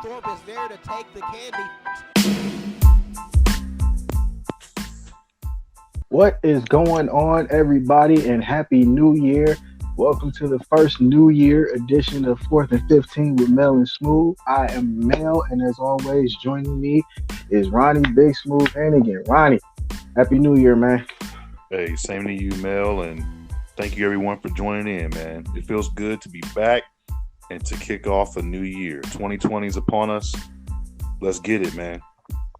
Thorpe is there to take the candy. What is going on, everybody, and Happy New Year? Welcome to the first New Year edition of 4th and 15 with Mel and Smooth. I am Mel, and as always, joining me is Ronnie Big Smooth Hannigan. Ronnie, Happy New Year, man. Hey, same to you, Mel, and thank you everyone for joining in, man. It feels good to be back and to kick off a new year. 2020 is upon us. Let's get it, man.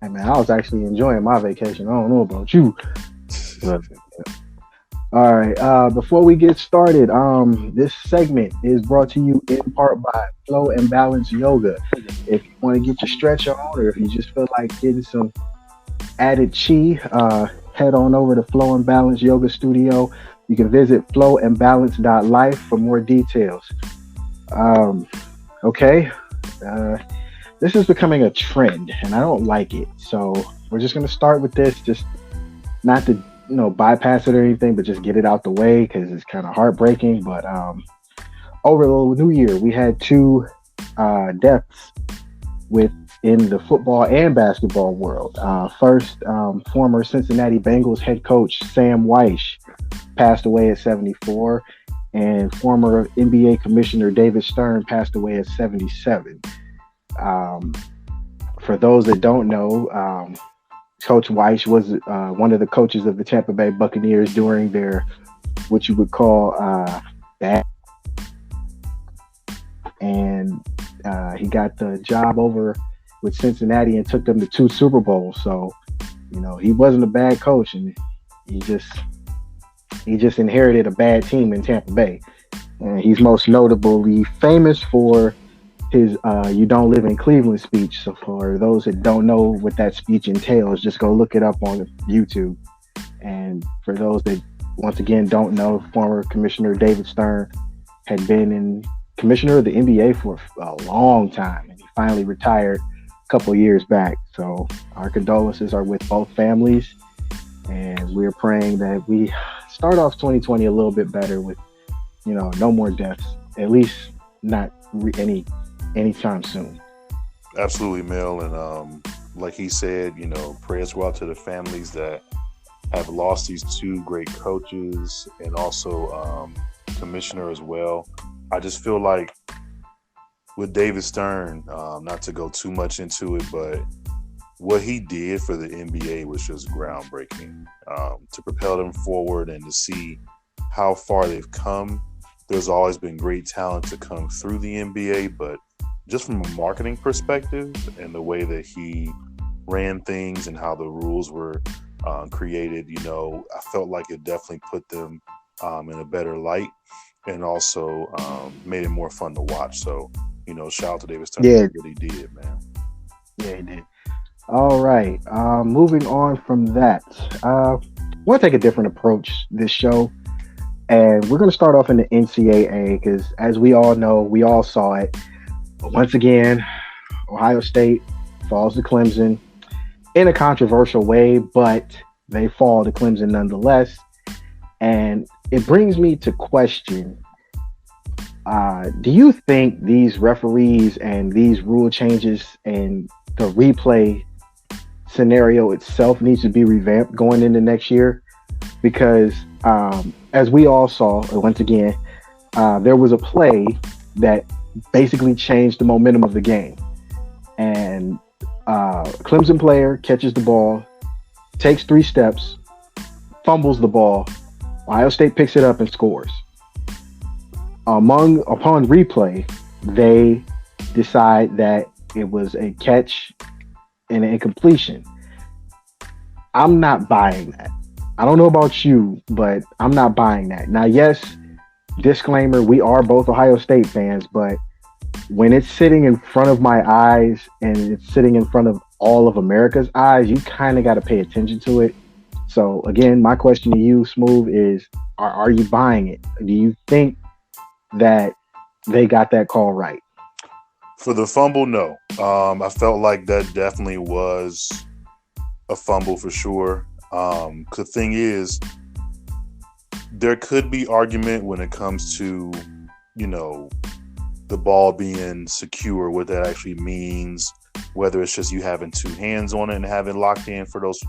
Hey, man, I was actually enjoying my vacation. I don't know about you. But, all right. Before we get started, this segment is brought to you in part by Flow and Balance Yoga. If you want to get your stretch on, or if you just feel like getting some added chi, head on over to Flow and Balance Yoga Studio. You can visit flowandbalance.life for more details. Okay. This is becoming a trend, and I don't like it. So we're just going to start with this, just not to bypass it or anything, but just get it out the way because it's kind of heartbreaking. But over the new year, we had two deaths within the football and basketball world. First, former Cincinnati Bengals head coach Sam Weish passed away at 74, and former NBA Commissioner David Stern passed away at 77. For those that don't know, Coach Weish was one of the coaches of the Tampa Bay Buccaneers during their, what you would call, bad. And he got the job over with Cincinnati and took them to 2 Super Bowls. So, he wasn't a bad coach, and he just inherited a bad team in Tampa Bay. And he's most notably famous for his "You Don't Live in Cleveland" speech. So for those that don't know what that speech entails, just go look it up on YouTube. And for those that, once again, don't know, former Commissioner David Stern had been in commissioner of the NBA for a long time, and he finally retired a couple years back. So our condolences are with both families, and we're praying that we start off 2020 a little bit better with, no more deaths, at least not anytime soon. Absolutely, Mel. And like he said, prayers go out to the families that have lost these two great coaches and also commissioner as well. I just feel like with David Stern, not to go too much into it, but what he did for the NBA was just groundbreaking, to propel them forward and to see how far they've come. There's always been great talent to come through the NBA, but just from a marketing perspective and the way that he ran things and how the rules were created, I felt like it definitely put them in a better light, and also made it more fun to watch. So, shout out to David Stern. Yeah, He really did, man. yeah, he did. All right. Moving on from that, we'll take a different approach this show. And we're going to start off in the NCAA because, as we all know, we all saw it. But once again, Ohio State falls to Clemson in a controversial way, but they fall to Clemson nonetheless. And it brings me to question, do you think these referees and these rule changes and the replay scenario itself needs to be revamped going into next year? Because as we all saw, once again, there was a play that basically changed the momentum of the game. And a Clemson player catches the ball, takes 3 steps, fumbles the ball. Ohio State picks it up and scores. Upon replay, they decide that it was a catch and an incompletion. I'm not buying that. I don't know about you, but I'm not buying that. Now, yes, disclaimer, we are both Ohio State fans, but when it's sitting in front of my eyes and it's sitting in front of all of America's eyes, you kind of got to pay attention to it. So again, my question to you, Smooth, is are you buying it? Do you think that they got that call right? For the fumble, no. I felt like that definitely was a fumble for sure. The thing is, there could be argument when it comes to, the the ball being secure, what that actually means, whether it's just you having two hands on it and having locked in for those,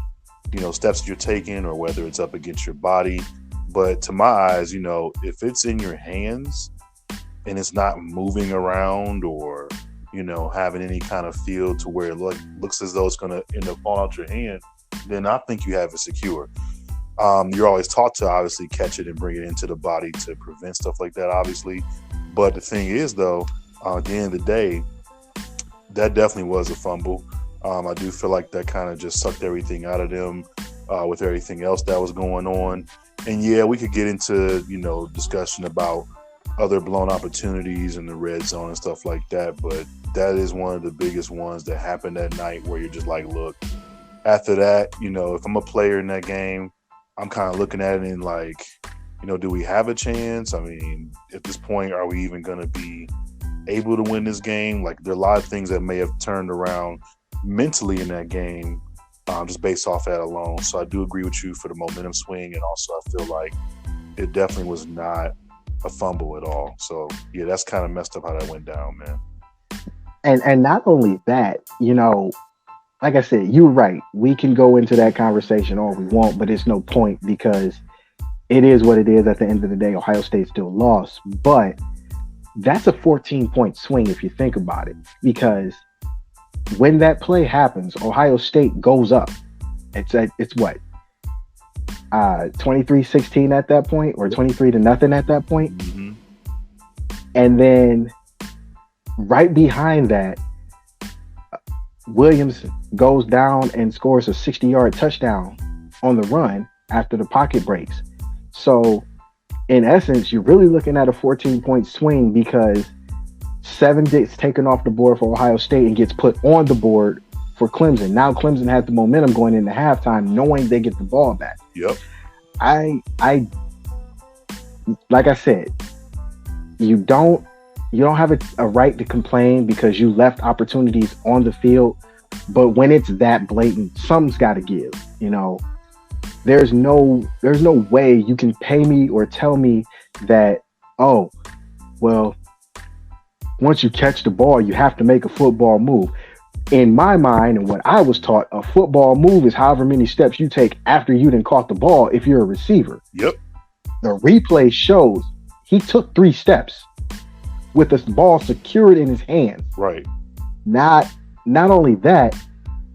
steps that you're taking, or whether it's up against your body. But to my eyes, if it's in your hands and it's not moving around or, having any kind of feel to where it looks as though it's going to end up falling out your hand, then I think you have it secure. You're always taught to obviously catch it and bring it into the body to prevent stuff like that, obviously. But the thing is, though, at the end of the day, that definitely was a fumble. I do feel like that kind of just sucked everything out of them with everything else that was going on. And yeah, we could get into, discussion about other blown opportunities in the red zone and stuff like that. But that is one of the biggest ones that happened that night where you're just like, look, after that, if I'm a player in that game, I'm kind of looking at it and like, do we have a chance? I mean, at this point, are we even going to be able to win this game? Like, there are a lot of things that may have turned around mentally in that game just based off that alone. So I do agree with you for the momentum swing. And also I feel like it definitely was not a fumble at all. So, yeah, that's kind of messed up how that went down, man. And not only that, like I said, you're right. We can go into that conversation all we want, but it's no point because it is what it is. At the end of the day, Ohio State still lost. But that's a 14-point swing if you think about it, because when that play happens, Ohio State goes up. It's what? 23-16 at that point, or 23-0 at that point. Mm-hmm. And then right behind that, Williams goes down and scores a 60-yard touchdown on the run after the pocket breaks. So in essence, you're really looking at a 14-point swing because 7 gets taken off the board for Ohio State and gets put on the board for Clemson. Now Clemson has the momentum going into halftime, knowing they get the ball back. Yep. I like I said, you don't have a right to complain because you left opportunities on the field. But when it's that blatant, something's got to give. There's no way you can pay me or tell me that, oh, well, once you catch the ball, you have to make a football move. In my mind, and what I was taught, a football move is however many steps you take after you done caught the ball if you're a receiver. Yep. The replay shows he took 3 steps with the ball secured in his hands. Right. Not only that,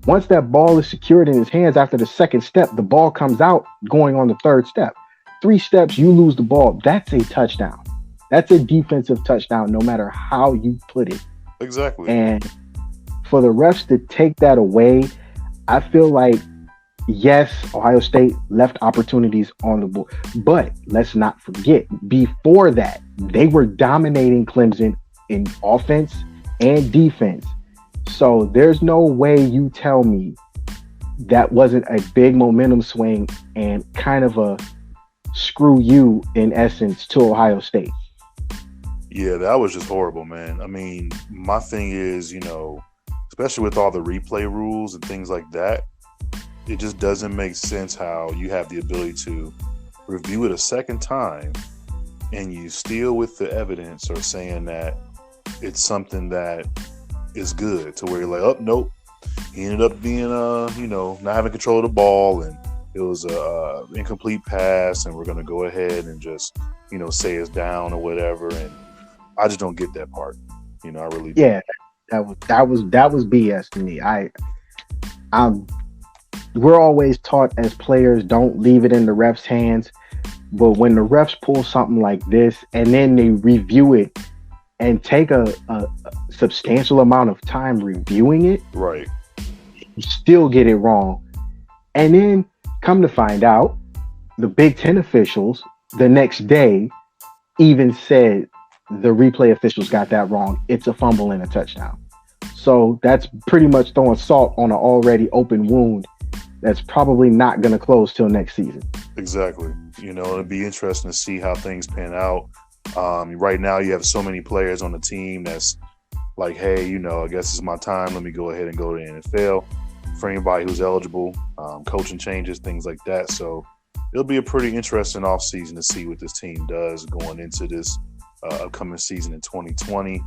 once that ball is secured in his hands after the second step, the ball comes out going on the third step. 3 steps, you lose the ball. That's a touchdown. That's a defensive touchdown, no matter how you put it. Exactly. And for the refs to take that away, I feel like, yes, Ohio State left opportunities on the board. But let's not forget, before that, they were dominating Clemson in offense and defense. So there's no way you tell me that wasn't a big momentum swing and kind of a screw you, in essence, to Ohio State. Yeah, that was just horrible, man. I mean, my thing is, especially with all the replay rules and things like that, it just doesn't make sense how you have the ability to review it a second time and you still with the evidence are saying that it's something that is good, to where you're like, oh, nope, he ended up being, not having control of the ball and it was a incomplete pass and we're going to go ahead and just, say it's down or whatever. And I just don't get that part. I really don't. Yeah, that was BS to me. We're always taught as players, don't leave it in the refs' hands. But when the refs pull something like this and then they review it and take a substantial amount of time reviewing it, right, you still get it wrong. And then come to find out, the Big Ten officials the next day even said the replay officials got that wrong. It's a fumble and a touchdown. So that's pretty much throwing salt on an already open wound that's probably not going to close till next season. Exactly. It'll be interesting to see how things pan out. Right now, you have so many players on the team that's like, hey, I guess it's my time. Let me go ahead and go to the NFL. For anybody who's eligible, coaching changes, things like that. So it'll be a pretty interesting offseason to see what this team does going into this upcoming season in 2020.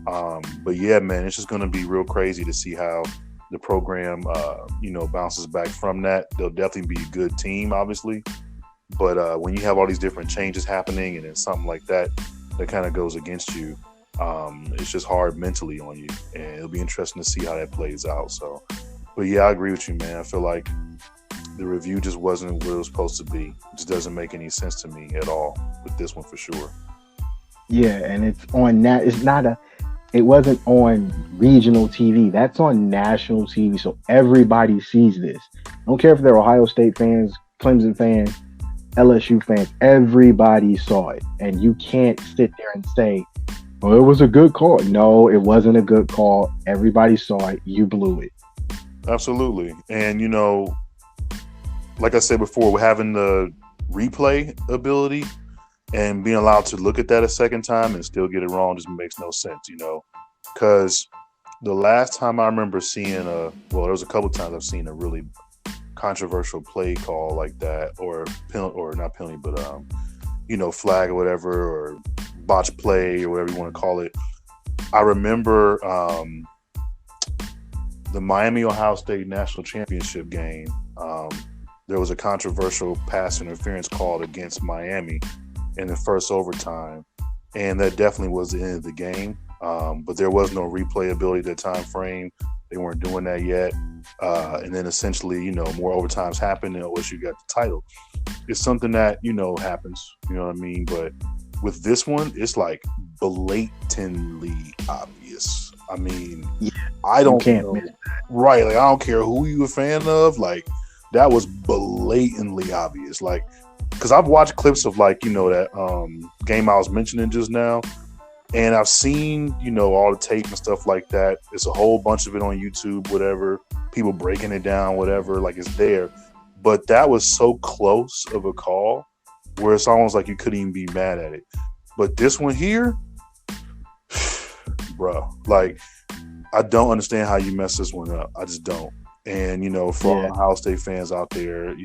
But yeah, man, it's just going to be real crazy to see how the program, bounces back from that. They'll definitely be a good team, obviously. But when you have all these different changes happening and then something like that kind of goes against you, it's just hard mentally on you. And it'll be interesting to see how that plays out. So, but yeah, I agree with you, man. I feel like the review just wasn't what it was supposed to be. It just doesn't make any sense to me at all with this one for sure. Yeah, and it's on that. It wasn't on regional TV. That's on national TV, so everybody sees this. I don't care if they're Ohio State fans, Clemson fans, LSU fans. Everybody saw it, and you can't sit there and say, "Oh, it was a good call." No, it wasn't a good call. Everybody saw it. You blew it. Absolutely, and like I said before, we're having the replay ability. And being allowed to look at that a second time and still get it wrong just makes no sense, because the last time I remember seeing there was a couple times I've seen a really controversial play call like that, or not penalty, but flag or whatever, or botch play or whatever you want to call it. I remember the Miami Ohio State national championship game. There was a controversial pass interference called against Miami in the first overtime, and that definitely was the end of the game. But there was no replayability at that time frame. They weren't doing that yet. And then essentially, more overtimes happened and OSU got the title. It's something that, happens, you know what I mean? But with this one, it's like blatantly obvious. I mean, yeah, I don't know. Right. Like, I don't care who you a fan of. Like, that was blatantly obvious. Like, because I've watched clips of that game I was mentioning just now, and I've seen all the tape and stuff like that. It's a whole bunch of it on YouTube, whatever, people breaking it down, whatever, like it's there. But that was so close of a call where it's almost like you couldn't even be mad at it. But this one here, bro, like, I don't understand how you mess this one up. I just don't. And, for all Ohio State fans out there,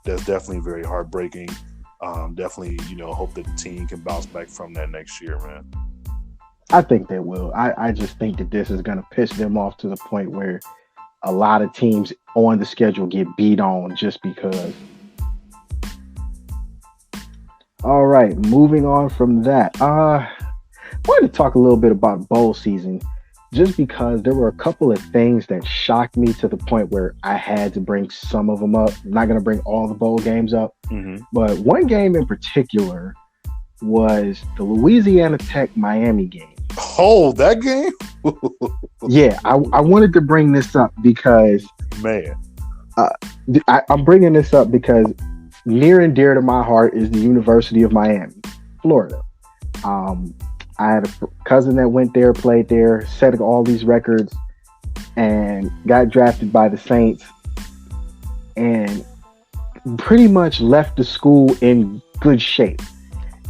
that's definitely very heartbreaking. Definitely, hope that the team can bounce back from that next year, man. I think they will. I just think that this is going to piss them off to the point where a lot of teams on the schedule get beat on just because. All right, moving on from that. I wanted to talk a little bit about bowl season, just because there were a couple of things that shocked me to the point where I had to bring some of them up. I'm not going to bring all the bowl games up, but one game in particular was the Louisiana Tech Miami game. Oh, that game? Yeah, I wanted to bring this up because, man, I'm bringing this up because near and dear to my heart is the University of Miami, Florida. I had a cousin that went there, played there, set all these records, and got drafted by the Saints, and pretty much left the school in good shape.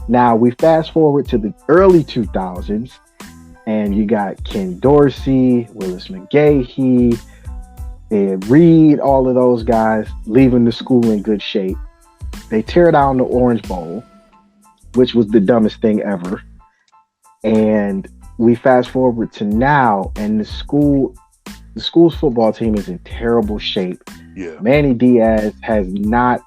Now, we fast forward to the early 2000s, and you got Ken Dorsey, Willis McGahee, Ed Reed, all of those guys leaving the school in good shape. They tear down the Orange Bowl, which was the dumbest thing ever. And we fast forward to now, and the school's football team is in terrible shape. Yeah. Manny Diaz has not.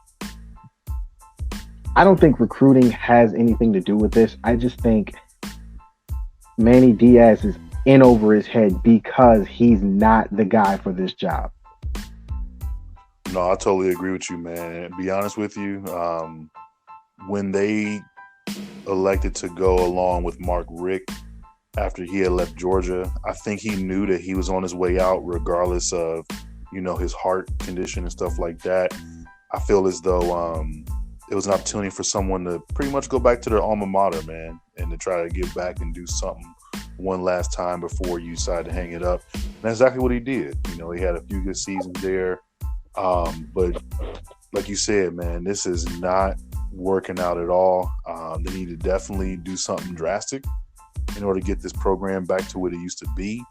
I don't think recruiting has anything to do with this. I just think Manny Diaz is in over his head because he's not the guy for this job. No, I totally agree with you, man. And to be honest with you, when they elected to go along with Mark Richt after he had left Georgia, I think he knew that he was on his way out regardless of, his heart condition and stuff like that. I feel as though it was an opportunity for someone to pretty much go back to their alma mater, man, and to try to give back and do something one last time before you decide to hang it up. And that's exactly what he did. He had a few good seasons there. But like you said, man, this is not working out at all. They need to definitely do something drastic in order to get this program back to what it used to be.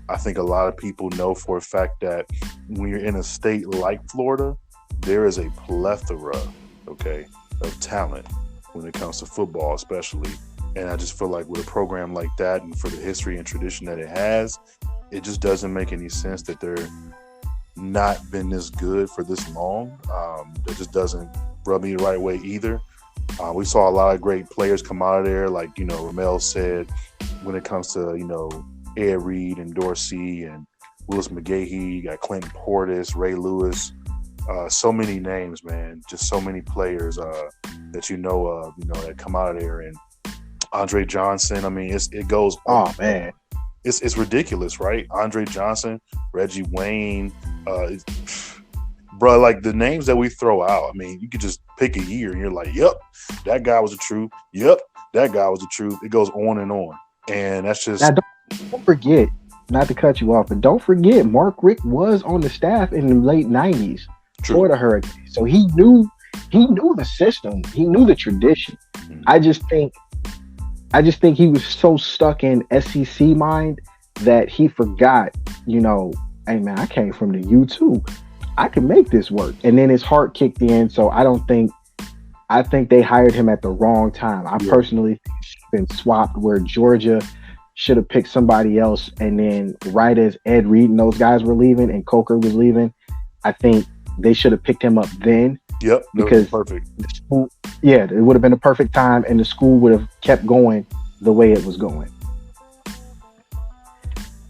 I think a lot of people know for a fact that when you're in a state like Florida, there is a plethora, of talent when it comes to football, especially. And I just feel like with a program like that and for the history and tradition that it has, it just doesn't make any sense that they're not been this good for this long. That just doesn't rub me the right way either. We saw a lot of great players come out of there, like, Mel said, when it comes to, Ed Reed and Dorsey and Willis McGahee, you got Clinton Portis, Ray Lewis, so many names, man, just so many players that that come out of there. And Andre Johnson, I mean, it goes on. Oh, man. It's ridiculous, right? Andre Johnson, Reggie Wayne, bro, like the names that we throw out, I mean, you could just pick a year and you're like, yep, that guy was the truth. Yep, that guy was the truth. It goes on and on. And that's just... Now, don't forget, not to cut you off, but don't forget, Mark Richt was on the staff in the late 90s for the Hurricanes. So he knew the system. He knew the tradition. Mm-hmm. I just think he was so stuck in SEC mind that he forgot, hey man, I came from the U2. I can make this work. And then his heart kicked in. So I think they hired him at the wrong time. I personally think it's been swapped where Georgia should have picked somebody else. And then right as Ed Reed and those guys were leaving and Coker was leaving, I think they should have picked him up then. Yep, because perfect. It would have been a perfect time, and the school would have kept going the way it was going.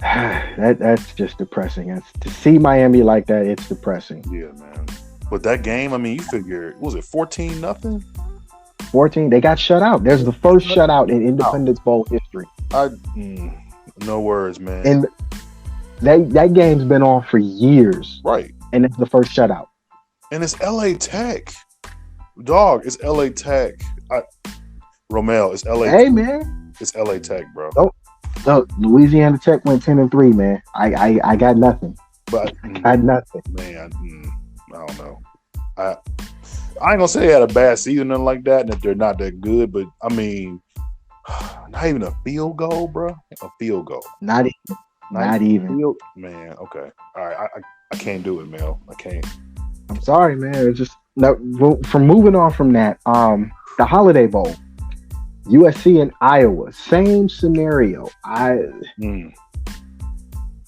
That's just depressing. To see Miami like that, it's depressing. Yeah, man. But that game, I mean, you figure, was it 14-0? 14. They got shut out. There's the first shutout in Independence Bowl history. No words, man. And that game's been on for years, right? And it's the first shutout. And it's LA Tech. Dog, it's LA Tech. Romel, it's LA Hey, Tech. man. It's LA Tech, bro. No, Louisiana Tech went 10-3, man. I got nothing. But I got nothing. Man, I don't know. I ain't gonna say they had a bad season, nothing like that, and that they're not that good, but I mean, not even a field goal, bro. A field goal. Not even. Man, okay. All right. I can't do it, Mel. I can't. I'm sorry, man. It's just from moving on from that. The Holiday Bowl, USC and Iowa, same scenario.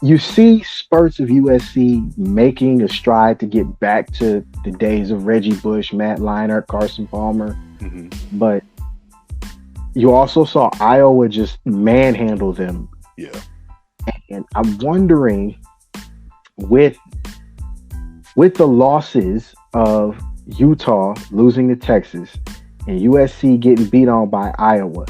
You see spurts of USC making a stride to get back to the days of Reggie Bush, Matt Leinart, Carson Palmer, but you also saw Iowa just manhandle them. Yeah, and I'm wondering with the losses of Utah losing to Texas and USC getting beat on by Iowa,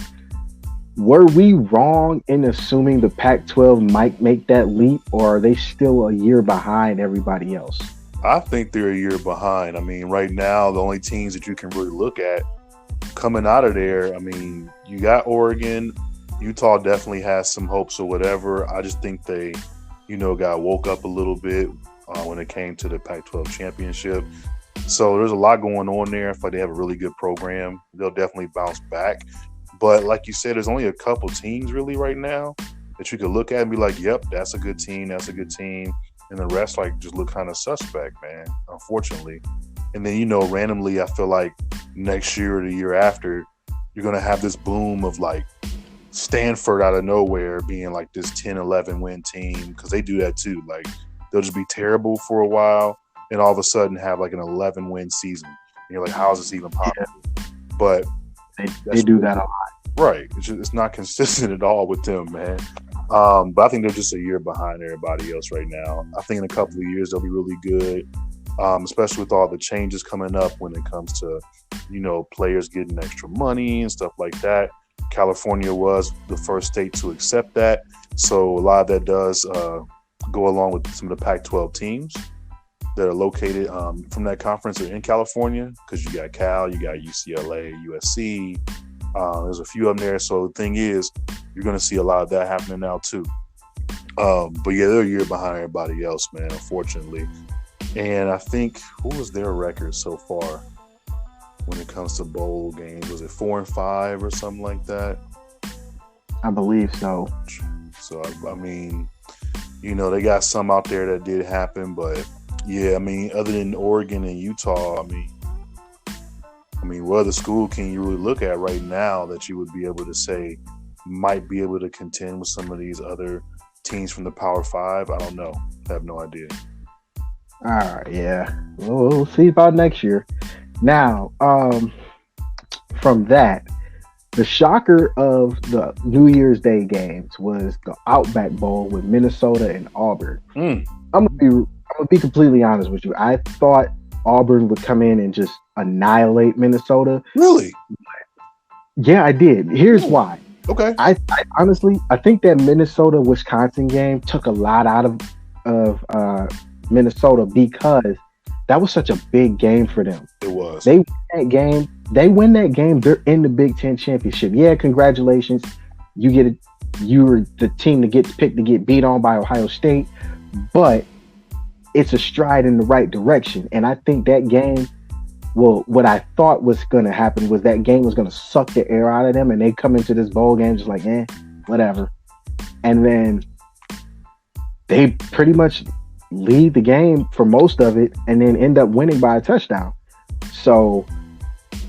were we wrong in assuming the Pac-12 might make that leap, or are they still a year behind everybody else? I think they're a year behind. I mean, right now, the only teams that you can really look at coming out of there, I mean, you got Oregon. Utah definitely has some hopes or whatever. I just think they, got woke up a little bit when it came to the Pac-12 championship. So there's a lot going on there. I feel like they have a really good program. They'll definitely bounce back. But like you said, there's only a couple teams really right now that you could look at and be like, yep, that's a good team. That's a good team. And the rest just look kind of suspect, man, unfortunately. And then, randomly, I feel like next year or the year after, you're going to have this boom of Stanford out of nowhere being this 10-11 win team, because they do that too. They'll just be terrible for a while and all of a sudden have an 11 win season. And you're like, how is this even possible? Yeah. But they do that a lot. Right. It's not consistent at all with them, man. But I think they're just a year behind everybody else right now. I think in a couple of years they'll be really good, especially with all the changes coming up when it comes to, players getting extra money and stuff like that. California was the first state to accept that. So a lot of that does go along with some of the Pac-12 teams that are located from that conference are in California, because you got Cal, you got UCLA, USC. There's a few of them there. So the thing is, you're going to see a lot of that happening now too. But yeah, they're a year behind everybody else, man, unfortunately. And I think, what was their record so far when it comes to bowl games? Was it 4-5 or something like that? I believe so. So, I mean, they got some out there that did happen, but yeah, I mean, other than Oregon and Utah, I mean, I mean, what other school can you really look at right now that you would be able to say might be able to contend with some of these other teams from the Power Five? I don't know. I have no idea. All right, yeah. We'll see about next year. Now, from that, the shocker of the New Year's Day games was the Outback Bowl with Minnesota and Auburn. I'm gonna be completely honest with you. I thought Auburn would come in and just annihilate Minnesota. Really? Yeah, I did. Here's why. Okay. I honestly think that Minnesota Wisconsin game took a lot out of Minnesota because that was such a big game for them. It was. They win that game. They're in the Big Ten championship. Yeah, congratulations. You're the team that gets picked to get beat on by Ohio State, but it's a stride in the right direction. And I think that game, well, what I thought was going to happen was that game was going to suck the air out of them, and they come into this bowl game just like, whatever. And then they pretty much lead the game for most of it, and then end up winning by a touchdown. So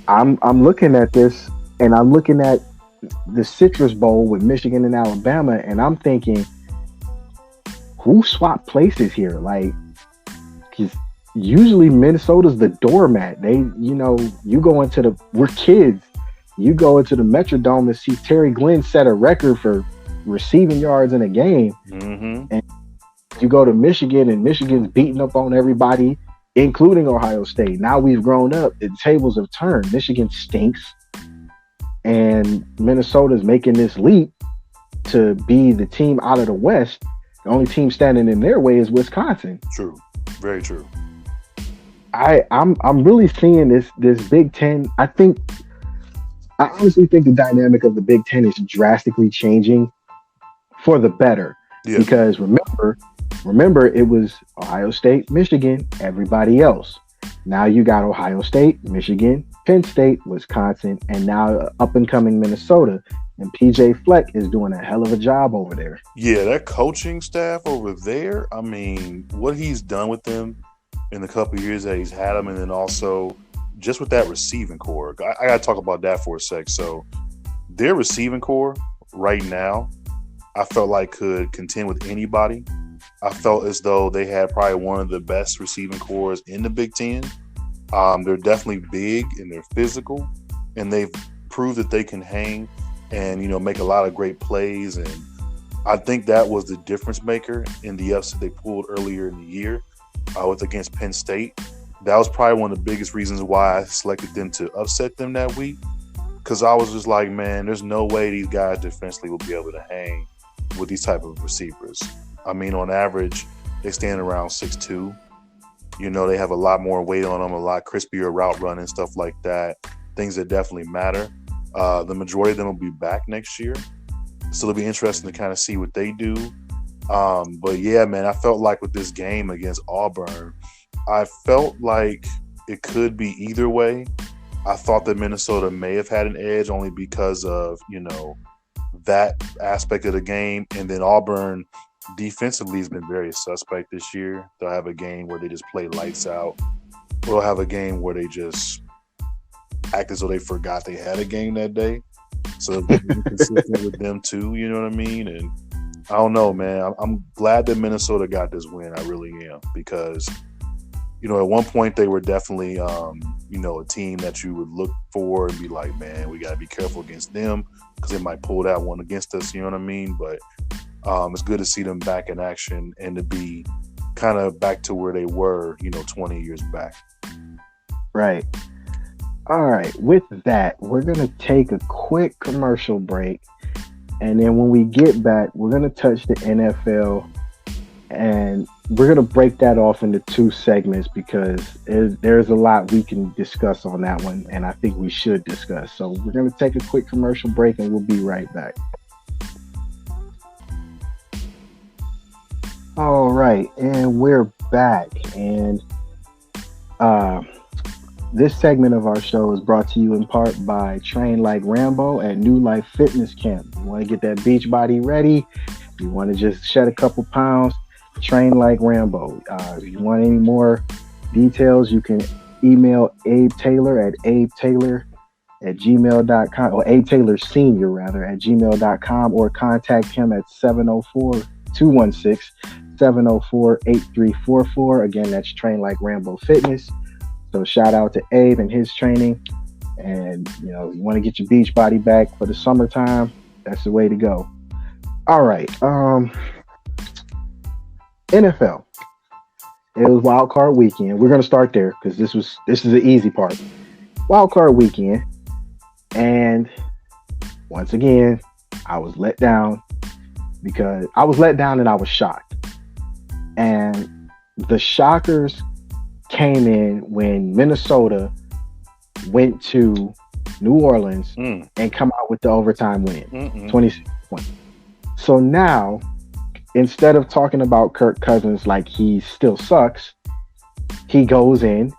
I'm looking at this, and I'm looking at the Citrus Bowl with Michigan and Alabama, and I'm thinking, who swapped places here? Like, because usually Minnesota's the doormat. You go into we're kids. You go into the Metrodome and see Terry Glenn set a record for receiving yards in a game. Mm-hmm. And you go to Michigan, and Michigan's beating up on everybody, including Ohio State. Now we've grown up. The tables have turned. Michigan stinks. And Minnesota's making this leap to be the team out of the West. The only team standing in their way is Wisconsin. True. Very true. I'm really seeing this Big Ten. I honestly think the dynamic of the Big Ten is drastically changing for the better. Yeah. Because remember, it was Ohio State, Michigan, everybody else. Now you got Ohio State, Michigan, Penn State, Wisconsin, and now up and coming Minnesota. And PJ Fleck is doing a hell of a job over there. Yeah, that coaching staff over there, I mean, what he's done with them in the couple of years that he's had them, and then also just with that receiving core. I got to talk about that for a sec. So their receiving core right now, I felt like could contend with anybody. I felt as though they had probably one of the best receiving cores in the Big Ten. They're definitely big and they're physical, and they've proved that they can hang and, make a lot of great plays. And I think that was the difference maker in the upset they pulled earlier in the year against Penn State. That was probably one of the biggest reasons why I selected them to upset them that week, because I was just like, man, there's no way these guys defensively will be able to hang with these type of receivers. I mean, on average, they stand around 6'2". They have a lot more weight on them, a lot crispier route running, stuff like that, things that definitely matter. The majority of them will be back next year. So it'll be interesting to kind of see what they do. But yeah, man, I felt like with this game against Auburn, I felt like it could be either way. I thought that Minnesota may have had an edge only because of, that aspect of the game. And then Auburn defensively has been very suspect this year. They'll have a game where they just play lights out. They'll have a game where they just act as though they forgot they had a game that day. So they're consistent with them too, you know what I mean? And I don't know, man. I'm glad that Minnesota got this win. I really am, because at one point they were definitely, a team that you would look for and be like, man, we got to be careful against them because they might pull that one against us, you know what I mean? But it's good to see them back in action and to be kind of back to where they were, 20 years back. Right. All right. With that, we're going to take a quick commercial break. And then when we get back, we're going to touch the NFL, and we're going to break that off into two segments because there's a lot we can discuss on that one, and I think we should discuss. So we're going to take a quick commercial break, and we'll be right back. All right, and we're back. And this segment of our show is brought to you in part by Train Like Rambo at New Life Fitness Camp. You want to get that beach body ready? You want to just shed a couple pounds? Train Like Rambo. If you want any more details, you can email Abe Taylor at abetaylor@gmail.com, or Abe Taylor Senior rather at gmail.com, or contact him at 704-216-704-8344. Again, that's Train Like Rambo Fitness. So shout out to Abe and his training. And you want to get your beach body back for the summertime, that's the way to go. All right. NFL. It was wild card weekend. We're gonna start there because this is the easy part. Wild card weekend, and once again, I was let down and I was shocked. And the shockers came in when Minnesota went to New Orleans and come out with the overtime win, 26 points. So now, instead of talking about Kirk Cousins like he still sucks, he goes in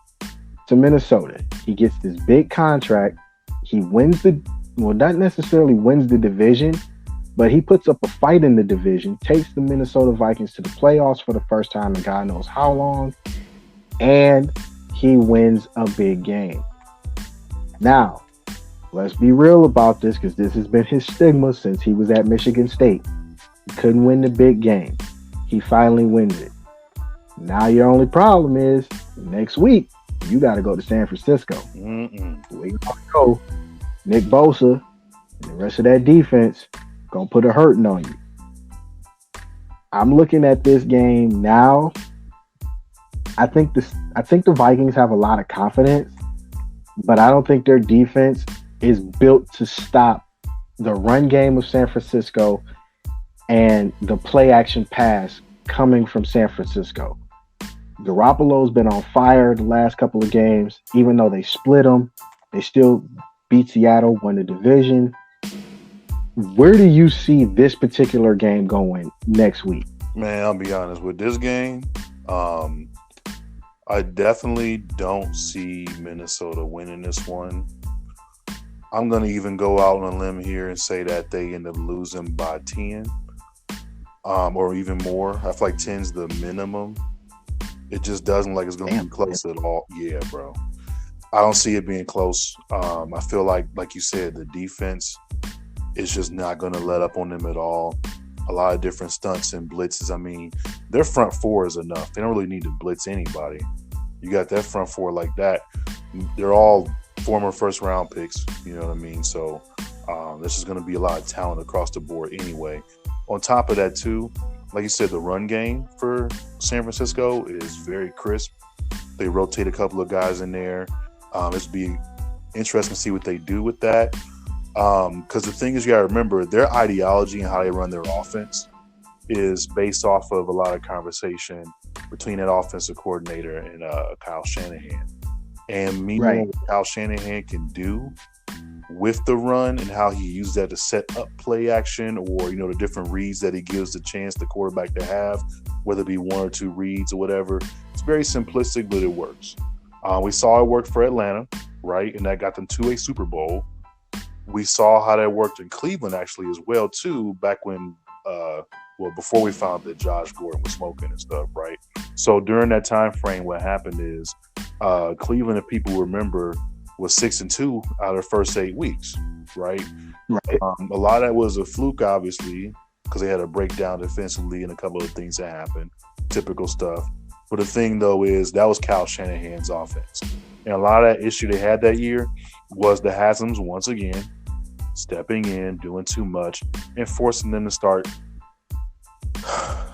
to Minnesota. He gets this big contract. He wins not necessarily wins the division, but he puts up a fight in the division, takes the Minnesota Vikings to the playoffs for the first time in God knows how long, and he wins a big game. Now, let's be real about this, because this has been his stigma since he was at Michigan State. He couldn't win the big game. He finally wins it. Now your only problem is next week you got to go to San Francisco. We gonna go. Nick Bosa and the rest of that defense gonna put a hurting on you. I'm looking at this game now. I think the Vikings have a lot of confidence, but I don't think their defense is built to stop the run game of San Francisco and the play action pass coming from San Francisco. Garoppolo's been on fire the last couple of games. Even though they split them, they still beat Seattle, won the division. Where do you see this particular game going next week? Man, I'll be honest with this game. I definitely don't see Minnesota winning this one. I'm going to even go out on a limb here and say that they end up losing by 10 or even more. I feel like 10's the minimum. It just doesn't like it's going to be close at all. Yeah, bro. I don't see it being close. I feel like you said, the defense is just not going to let up on them at all. A lot of different stunts and blitzes. I mean, their front four is enough. They don't really need to blitz anybody. You got that front four like that. They're all former first-round picks. You know what I mean? So this is going to be a lot of talent across the board anyway. On top of that, too, like you said, the run game for San Francisco is very crisp. They rotate a couple of guys in there. It's be interesting to see what they do with that. Because the thing is, you got to remember, their ideology and how they run their offense is based off of a lot of conversation between that offensive coordinator and Kyle Shanahan. And meanwhile, what Kyle Shanahan can do with the run and how he uses that to set up play action, or the different reads that he gives the chance the quarterback to have, whether it be one or two reads or whatever. It's very simplistic, but it works. We saw it work for Atlanta, right? And that got them to a Super Bowl. We saw how that worked in Cleveland actually as well too, back when before we found that Josh Gordon was smoking and stuff, right? So during that time frame, what happened is Cleveland, if people remember, was 6-2 out of the first 8 weeks, right? Right. A lot of that was a fluke, obviously, because they had a breakdown defensively and a couple of things that happened, typical stuff. But the thing, though, is that was Kyle Shanahan's offense. And a lot of that issue they had that year was the Hasms, once again, stepping in, doing too much, and forcing them to start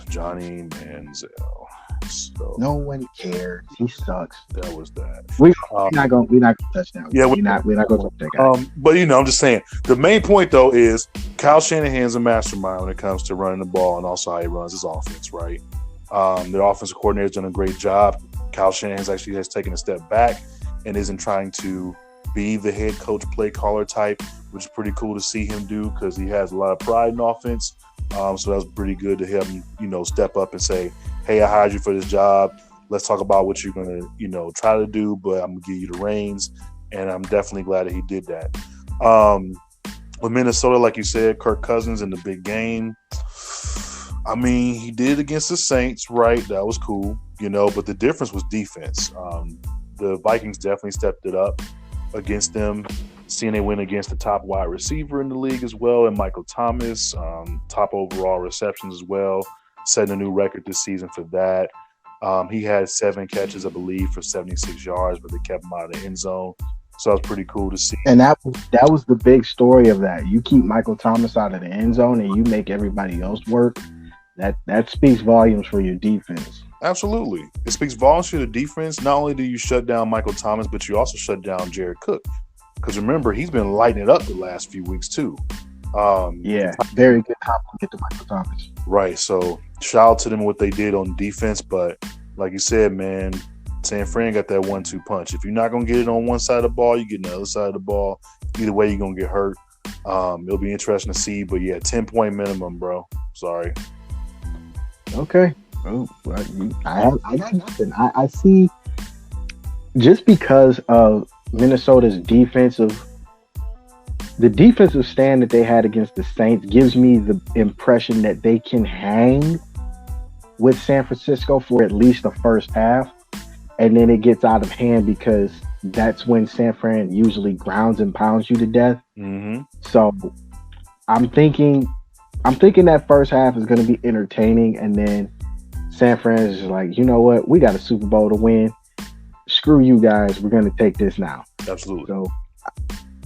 Johnny Manziel. So no one cares. He sucks. That was that. We're not gonna touch that. Yeah, we're not gonna touch that guy. But I'm just saying. The main point though is Kyle Shanahan's a mastermind when it comes to running the ball and also how he runs his offense. Right. The offensive coordinator's done a great job. Kyle Shanahan actually has taken a step back and isn't trying to be the head coach, play caller type, which is pretty cool to see him do because he has a lot of pride in offense. So that was pretty good to have him, step up and say, hey, I hired you for this job. Let's talk about what you're going to, try to do, but I'm going to give you the reins. And I'm definitely glad that he did that. With Minnesota, like you said, Kirk Cousins in the big game. I mean, he did against the Saints, right? That was cool, but the difference was defense. the Vikings definitely stepped it up against them. Seeing they win against the top wide receiver in the league as well, and Michael Thomas, top overall receptions as well, setting a new record this season for that. He had 7 catches, I believe, for 76 yards, but they kept him out of the end zone. So that was pretty cool to see. And that was the big story of that. You keep Michael Thomas out of the end zone and you make everybody else work. That speaks volumes for your defense. Absolutely. It speaks volumes for the defense. Not only do you shut down Michael Thomas, but you also shut down Jared Cook. Because remember, he's been lighting it up the last few weeks too. Very good compliment to Michael Thomas. Right. So shout out to them what they did on defense. But like you said, man, San Fran got that 1-2 punch. If you're not going to get it on one side of the ball, you get the other side of the ball. Either way, you're going to get hurt. It'll be interesting to see. But yeah, 10-point minimum, bro. Sorry. Okay. Oh, I got nothing. I see, just because of Minnesota's defensive stand that they had against the Saints gives me the impression that they can hang with San Francisco for at least the first half, and then it gets out of hand because that's when San Fran usually grounds and pounds you to death. Mm-hmm. So I'm thinking that first half is going to be entertaining, and then San Fran is just like, you know what, we got a Super Bowl to win. Screw you guys, we're going to take this now. Absolutely. So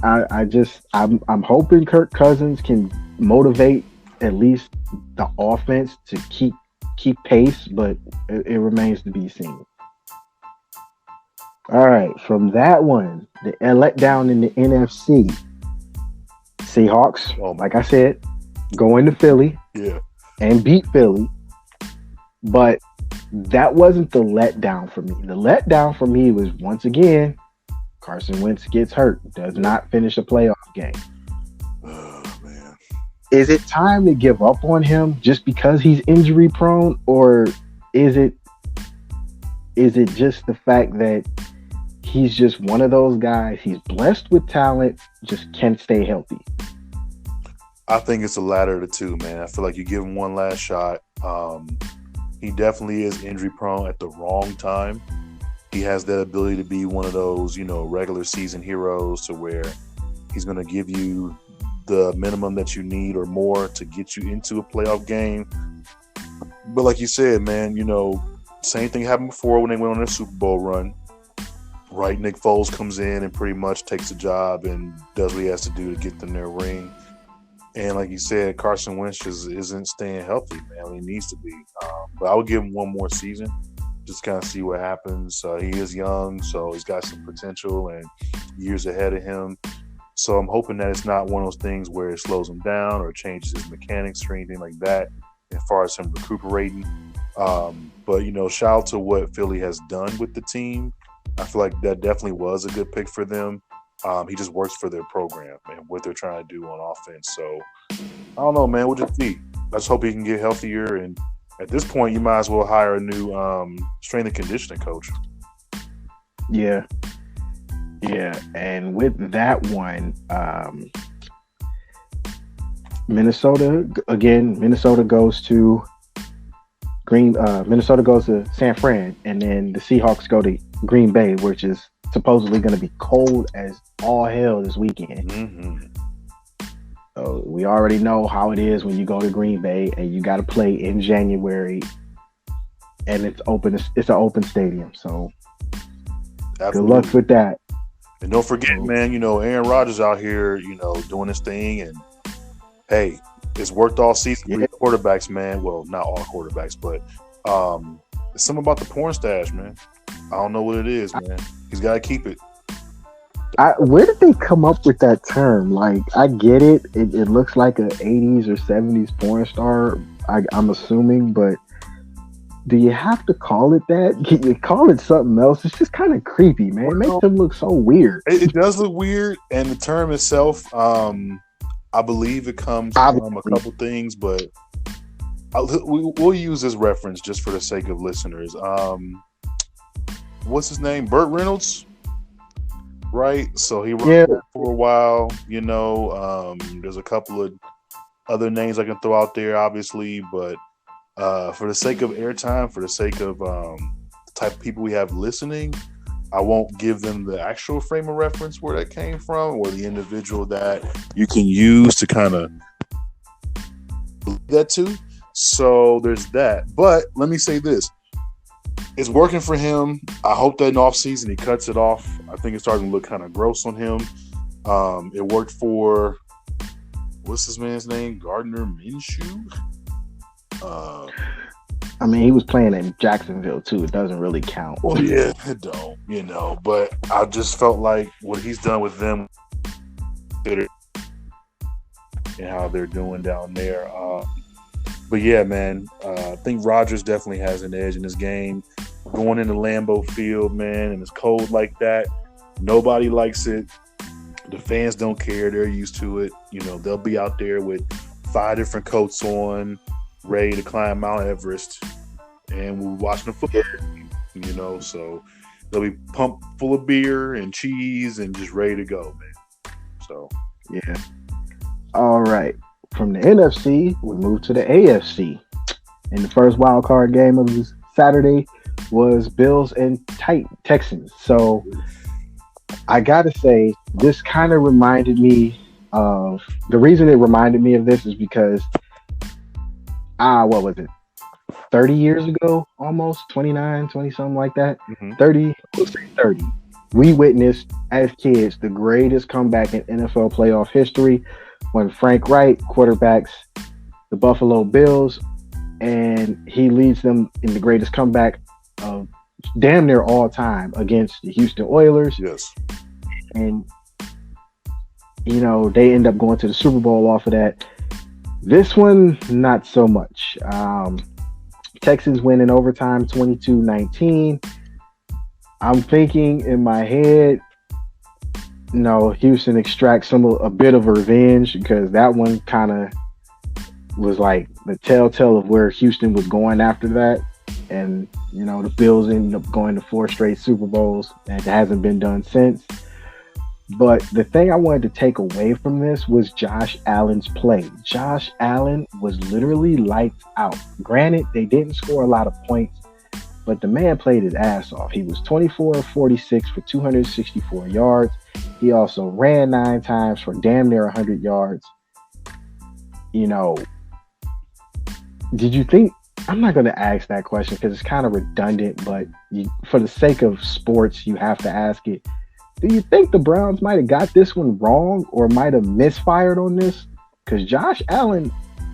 I'm hoping Kirk Cousins can motivate at least the offense to keep pace, but it remains to be seen. All right, from that one, the letdown in the NFC. Seahawks, like I said, go into Philly and beat Philly. But that wasn't the letdown for me. The letdown for me was, once again, Carson Wentz gets hurt, does not finish a playoff game. Oh, man. Is it time to give up on him just because he's injury prone, or is it just the fact that he's just one of those guys? He's blessed with talent, just can't stay healthy. I think it's the latter of the two, man. I feel like you give him one last shot. He definitely is injury prone at the wrong time. He has that ability to be one of those, regular season heroes to where he's going to give you the minimum that you need or more to get you into a playoff game. But like you said, man, same thing happened before when they went on their Super Bowl run. Right? Nick Foles comes in and pretty much takes the job and does what he has to do to get them their ring. And like you said, Carson Wentz just isn't staying healthy, man. He needs to be. But I would give him one more season, just kind of see what happens. He is young, so he's got some potential and years ahead of him. So I'm hoping that it's not one of those things where it slows him down or changes his mechanics or anything like that as far as him recuperating. But, shout out to what Philly has done with the team. I feel like that definitely was a good pick for them. He just works for their program and what they're trying to do on offense. So, I don't know, man. We'll just see. Let's hope he can get healthier. And at this point, you might as well hire a new strength and conditioning coach. Yeah. Yeah. And with that one, Minnesota goes to Minnesota goes to San Fran, and then the Seahawks go to Green Bay, which is supposedly going to be cold as all hell this weekend. Mm-hmm. So we already know how it is when you go to Green Bay and you got to play in January, and it's open. It's an open stadium. So Absolutely. Good luck with that. And don't forget, man, Aaron Rodgers out here, doing his thing, and hey, it's worked all season for your quarterbacks, man. Well, not all quarterbacks, but it's something about the porn stash, man. I don't know what it is, man. He's got to keep it. Where did they come up with that term? Like, I get it. It looks like an 80s or 70s porn star, I'm assuming, but do you have to call it that? Can you call it something else? It's just kind of creepy, man. It makes them look so weird. It does look weird, and the term itself, I believe it comes from a couple things, but we'll use this reference just for the sake of listeners. What's his name? Burt Reynolds, right? So he ran for a while. There's a couple of other names I can throw out there, obviously, but for the sake of airtime, for the sake of the type of people we have listening, I won't give them the actual frame of reference where that came from or the individual that you can use to kind of that to. So there's that. But let me say this. It's working for him. I hope that in offseason he cuts it off. I think it's starting to look kind of gross on him. It worked for, what's this man's name? Gardner Minshew? I mean, he was playing in Jacksonville too. It doesn't really count. Well, yeah, it don't, but I just felt like what he's done with them and how they're doing down there. But yeah, man, I think Rodgers definitely has an edge in this game. Going into Lambeau Field, man, and it's cold like that. Nobody likes it. The fans don't care. They're used to it. They'll be out there with 5 different coats on, ready to climb Mount Everest, and we're watching the football game, so they'll be pumped full of beer and cheese and just ready to go, man. So, yeah. All right. From the NFC, we move to the AFC. And the first wild card game of this Saturday was Bills and Texans. So I got to say, this kind of reminded me of the reason it reminded me of this is because what was it? 30 years ago, almost 29, 20, something like that. 30, let's say 30. We witnessed as kids the greatest comeback in NFL playoff history when Frank Wright quarterbacks the Buffalo Bills, and he leads them in the greatest comeback of damn near all time against the Houston Oilers. Yes. And, they end up going to the Super Bowl off of that. This one, not so much. Texans win in overtime 22-19. I'm thinking in my head, Houston extracts a bit of revenge because that one kind of was like the telltale of where Houston was going after that. And, the Bills ended up going to 4 straight Super Bowls, and it hasn't been done since. But the thing I wanted to take away from this was Josh Allen's play. Josh Allen was literally lights out. Granted, they didn't score a lot of points, but the man played his ass off. He was 24 of 46 for 264 yards. He also ran 9 times for damn near 100 yards. Did you think... I'm not going to ask that question because it's kind of redundant, but for the sake of sports, you have to ask it. Do you think the Browns might have got this one wrong or might have misfired on this? Because Josh Allen,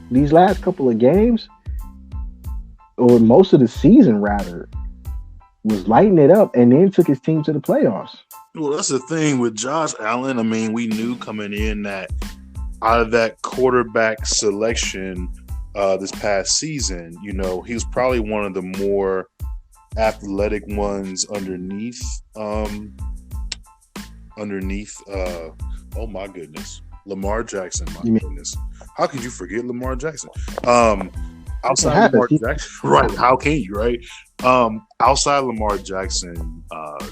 these last couple of games, or most of the season rather, was lighting it up and then took his team to the playoffs. Well, that's the thing with Josh Allen. I mean, we knew coming in that out of that quarterback selection this past season, he was probably one of the more athletic ones underneath oh my goodness, Lamar Jackson. Goodness, how could you forget Lamar Jackson? Outside Lamar Jackson, right? How can you, right? Outside Lamar Jackson,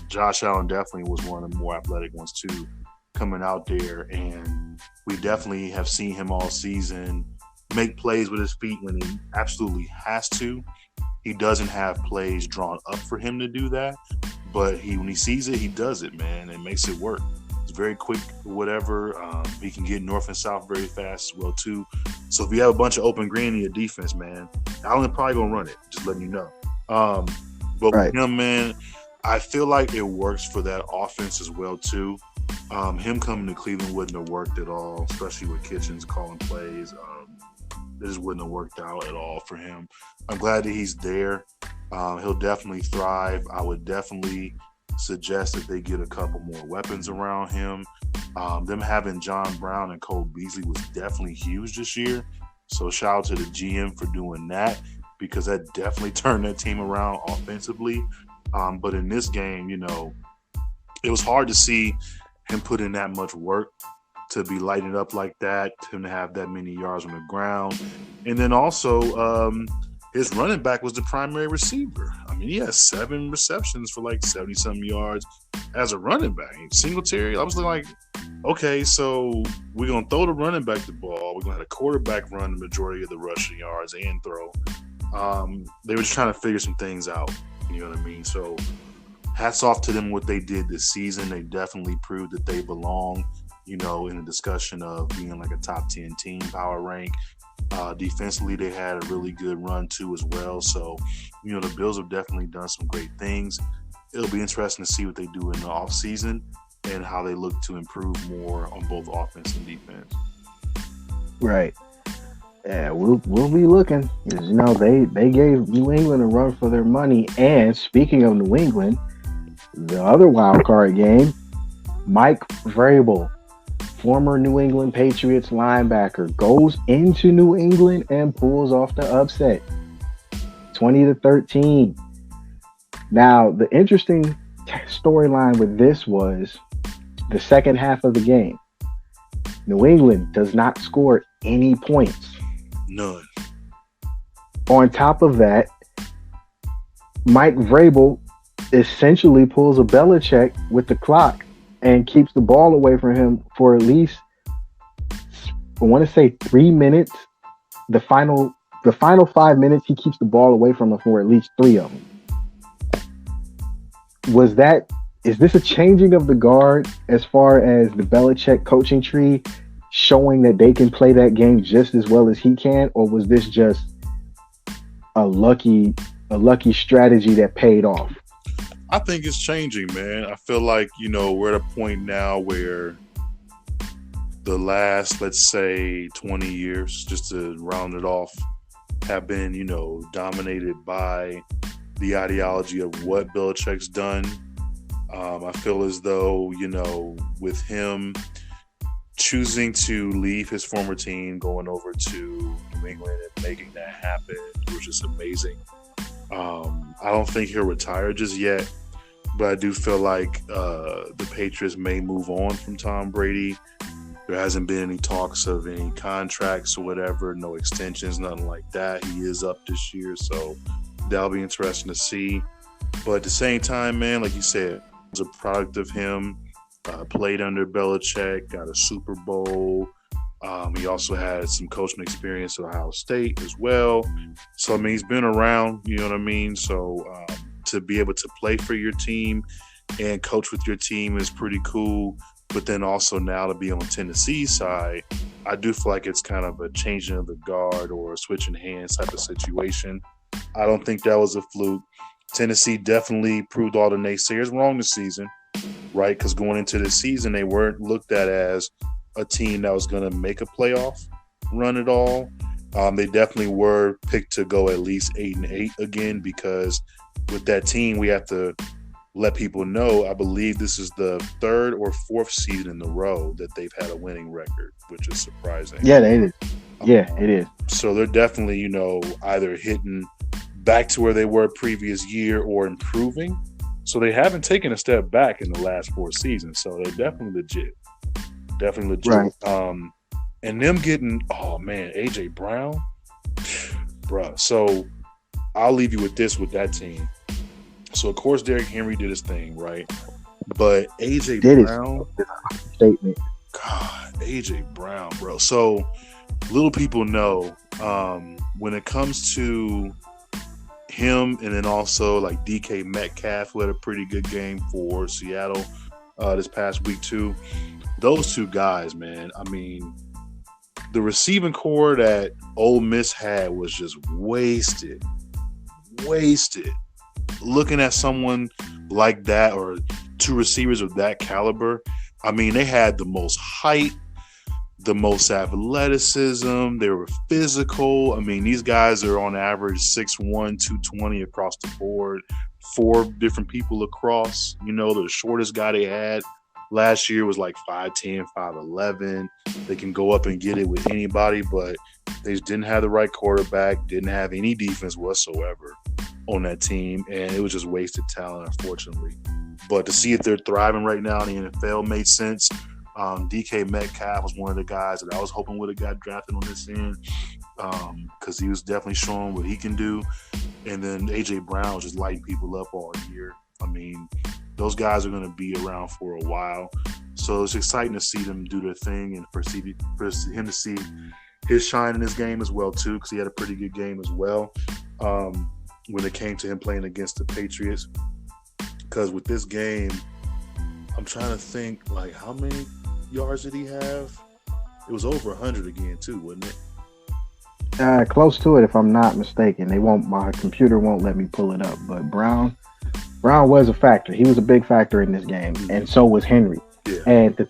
Josh Allen definitely was one of the more athletic ones too, coming out there, and we definitely have seen him all season make plays with his feet when he absolutely has to. He doesn't have plays drawn up for him to do that, but when he sees it, he does it, man, and makes it work. It's very quick, whatever. He can get north and south very fast as well, too. So if you have a bunch of open green in your defense, man, Allen probably going to run it, just letting you know. But with him, man, I feel like it works for that offense as well, too. Him coming to Cleveland wouldn't have worked at all, especially with Kitchens calling plays. It just wouldn't have worked out at all for him. I'm glad that he's there. He'll definitely thrive. I would definitely suggest that they get a couple more weapons around him. Them having John Brown and Cole Beasley was definitely huge this year. So shout out to the GM for doing that, because that definitely turned that team around offensively. But in this game, it was hard to see him put in that much work to be lighting up like that, him to have that many yards on the ground. And then also his running back was the primary receiver. I mean, he has 7 receptions for like 70-something yards as a running back. Singletary, I was like, okay, so we're going to throw the running back the ball. We're going to have a quarterback run the majority of the rushing yards and throw. They were just trying to figure some things out. You know what I mean? So hats off to them what they did this season. They definitely proved that they belong, in the discussion of being like a top 10 team power rank. Defensively, they had a really good run too as well. So, the Bills have definitely done some great things. It'll be interesting to see what they do in the offseason and how they look to improve more on both offense and defense. Right. Yeah, we'll be looking. They gave New England a run for their money. And speaking of New England, the other wild card game, Mike Vrabel, former New England Patriots linebacker, goes into New England and pulls off the upset, 20-13. Now, the interesting storyline with this was the second half of the game. New England does not score any points. None. On top of that, Mike Vrabel essentially pulls a Belichick with the clock and keeps the ball away from him for at least, I want to say 3 minutes. The final 5 minutes, he keeps the ball away from him for at least 3 of them. Is this a changing of the guard as far as the Belichick coaching tree showing that they can play that game just as well as he can, or was this just a lucky strategy that paid off? I think it's changing, man. I feel like, we're at a point now where the last, let's say, 20 years, just to round it off, have been, dominated by the ideology of what Belichick's done. I feel as though, with him choosing to leave his former team, going over to New England and making that happen, which is amazing. I don't think he'll retire just yet, but I do feel like the Patriots may move on from Tom Brady. There hasn't been any talks of any contracts or whatever, no extensions, nothing like that. He is up this year, so that'll be interesting to see. But at the same time, man, like you said, it's a product of him. Played under Belichick, got a Super Bowl. He also had some coaching experience at Ohio State as well. So, he's been around, you know what I mean? So, to be able to play for your team and coach with your team is pretty cool. But then also now to be on Tennessee's side, I do feel like it's kind of a changing of the guard or a switching hands type of situation. I don't think that was a fluke. Tennessee definitely proved all the naysayers wrong this season, right? Because going into this season, they weren't looked at as a team that was going to make a playoff run at all. They definitely were picked to go at least 8-8 again, because with that team, we have to let people know, I believe this is the 3rd or 4th season in a row that they've had a winning record, which is surprising. Yeah, it is. Yeah, it is. So they're definitely, either hitting back to where they were previous year or improving. So they haven't taken a step back in the last 4 seasons. So they're definitely legit. Right. And them getting, AJ Brown, bruh. So I'll leave you with this with that team. So of course Derrick Henry did his thing, right? But AJ Brown, statement. God, AJ Brown, bro. So little people know when it comes to him, and then also like DK Metcalf, who had a pretty good game for Seattle this past week too. Those two guys, man. The receiving core that Ole Miss had was just wasted. Looking at someone like that, or 2 receivers of that caliber, they had the most height, the most athleticism. They were physical. These guys are on average 6'1", 220 across the board. 4 different people across. The shortest guy they had last year was like 5'10", 5'11". They can go up and get it with anybody, but they just didn't have the right quarterback, didn't have any defense whatsoever on that team, and it was just wasted talent, unfortunately. But to see if they're thriving right now in the NFL made sense. DK Metcalf was one of the guys that I was hoping would have got drafted on this end, because he was definitely showing what he can do. And then AJ Brown was just lighting people up all year. Those guys are going to be around for a while. So it's exciting to see them do their thing, and for him to see his shine in this game as well, too, because he had a pretty good game as well when it came to him playing against the Patriots. because with this game, I'm trying to think, like, how many yards did he have? It was over 100 again, too, wasn't it? Close to it, if I'm not mistaken. My computer won't let me pull it up. But Brown was a factor. He was a big factor in this game, and so was Henry. Yeah. And the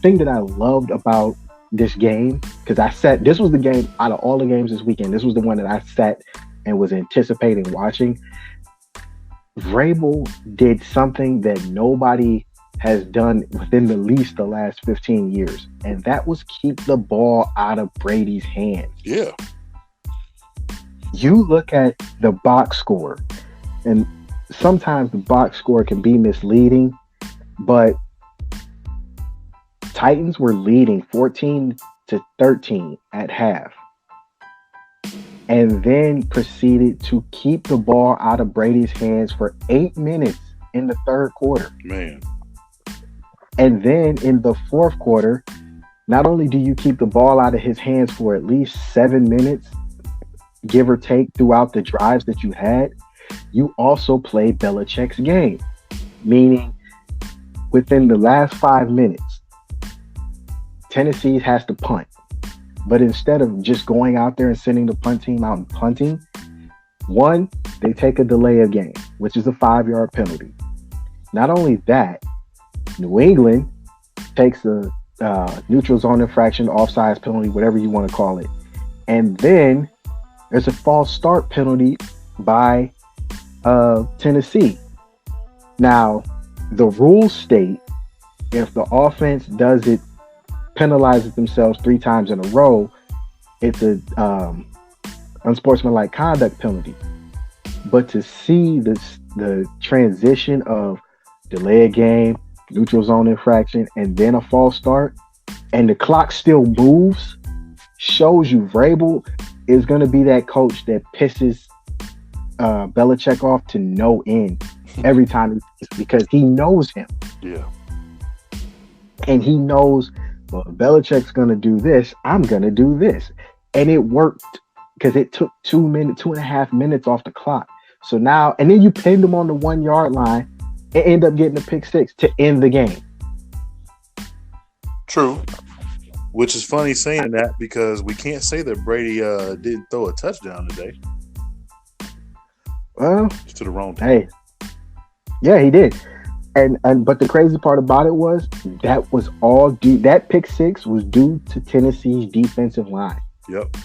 thing that I loved about this game, because this was the game out of all the games this weekend. This was the one that I sat and was anticipating watching. Vrabel did something that nobody has done within the last 15 years, and that was keep the ball out of Brady's hands. Yeah. You look at the box score, and sometimes the box score can be misleading, but Titans were leading 14-13 at half, and then proceeded to keep the ball out of Brady's hands for 8 minutes in the third quarter. Man. And then in the fourth quarter, not only do you keep the ball out of his hands for at least 7 minutes, give or take, throughout the drives that you had, you also play Belichick's game. Meaning, within the last 5 minutes, Tennessee has to punt. But instead of just going out there and sending the punt team out and punting, one, they take a delay of game, which is a 5-yard penalty. Not only that, New England takes a neutral zone infraction, offsides penalty, whatever you want to call it. And then there's a false start penalty by Tennessee. Now, the rules state if the offense penalizes themselves 3 times in a row, it's a unsportsmanlike conduct penalty. But to see the transition of delay a game, neutral zone infraction, and then a false start, and the clock still moves, shows you Vrabel is going to be that coach that pisses Belichick off to no end every time, because he knows him. Yeah. And he knows, well, if Belichick's going to do this, I'm going to do this. And it worked, because it took 2.5 minutes off the clock. So now, and then you pinned him on the 1 yard line and end up getting a pick six to end the game. True. Which is funny saying that, because we can't say that Brady didn't throw a touchdown today. Well, Just to the wrong team. hey, yeah, he did. But the crazy part about it was that was all due. That pick six was due to Tennessee's defensive line. Yep.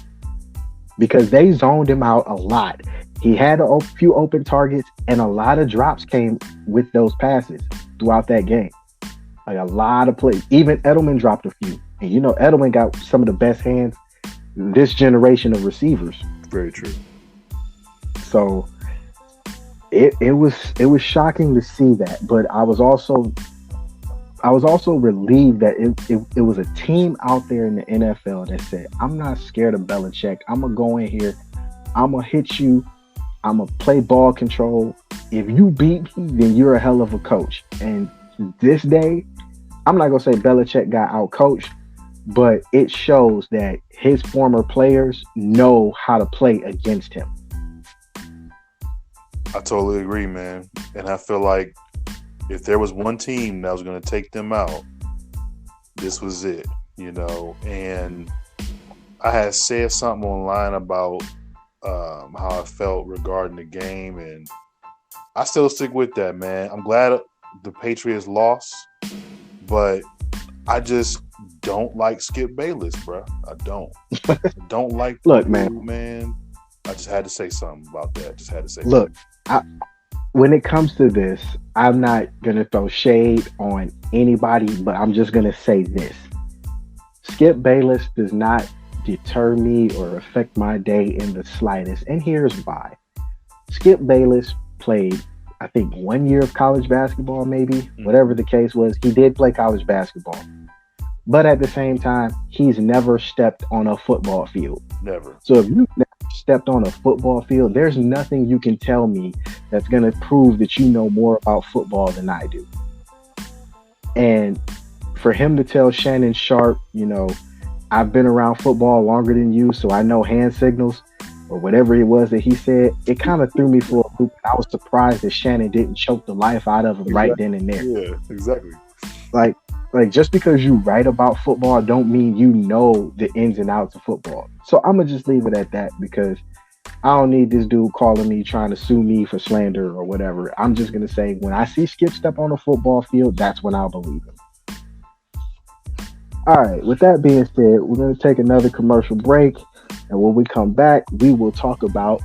Because they zoned him out a lot. He had a few open targets, and a lot of drops came with those passes throughout that game. Like a lot of plays. Even Edelman dropped a few. And you know, Edelman got some of the best hands this generation of receivers. Very true. So it was shocking to see that, but I was also relieved that it was a team out there in the NFL that said, I'm not scared of Belichick. I'm gonna go in here, I'm gonna hit you, I'm gonna play ball control. If you beat me, then you're a hell of a coach. And this day, I'm not gonna say Belichick got out coached, but it shows that his former players know how to play against him. I totally agree, man. And I feel like if there was one team that was going to take them out, this was it, you know. And I had said something online about how I felt regarding the game, and I still stick with that, man. I'm glad the Patriots lost, but I just don't like Skip Bayless, bro. I don't. I don't like. Look, man. I just had to say something about that. Look, when it comes to this, I'm not going to throw shade on anybody, but I'm just going to say this. Skip Bayless does not deter me or affect my day in the slightest. And here's why. Skip Bayless played, I think, 1 year of college basketball, maybe. Whatever the case was, he did play college basketball. But at the same time, he's never stepped on a football field. Never. So if you've never stepped on a football field, there's nothing you can tell me that's going to prove that you know more about football than I do. And for him to tell Shannon Sharp, you know, I've been around football longer than you, so I know hand signals. or whatever it was that he said, it kind of threw me for a loop. I was surprised that Shannon didn't choke the life out of him right then and there. Yeah, exactly. Like just because you write about football don't mean you know the ins and outs of football. So I'm gonna just leave it at that because I don't need this dude calling me trying to sue me for slander or whatever. I'm just gonna say when I see Skip step on a football field, that's when I'll believe him. All right, with that being said, we're going to take another commercial break. And when we come back, we will talk about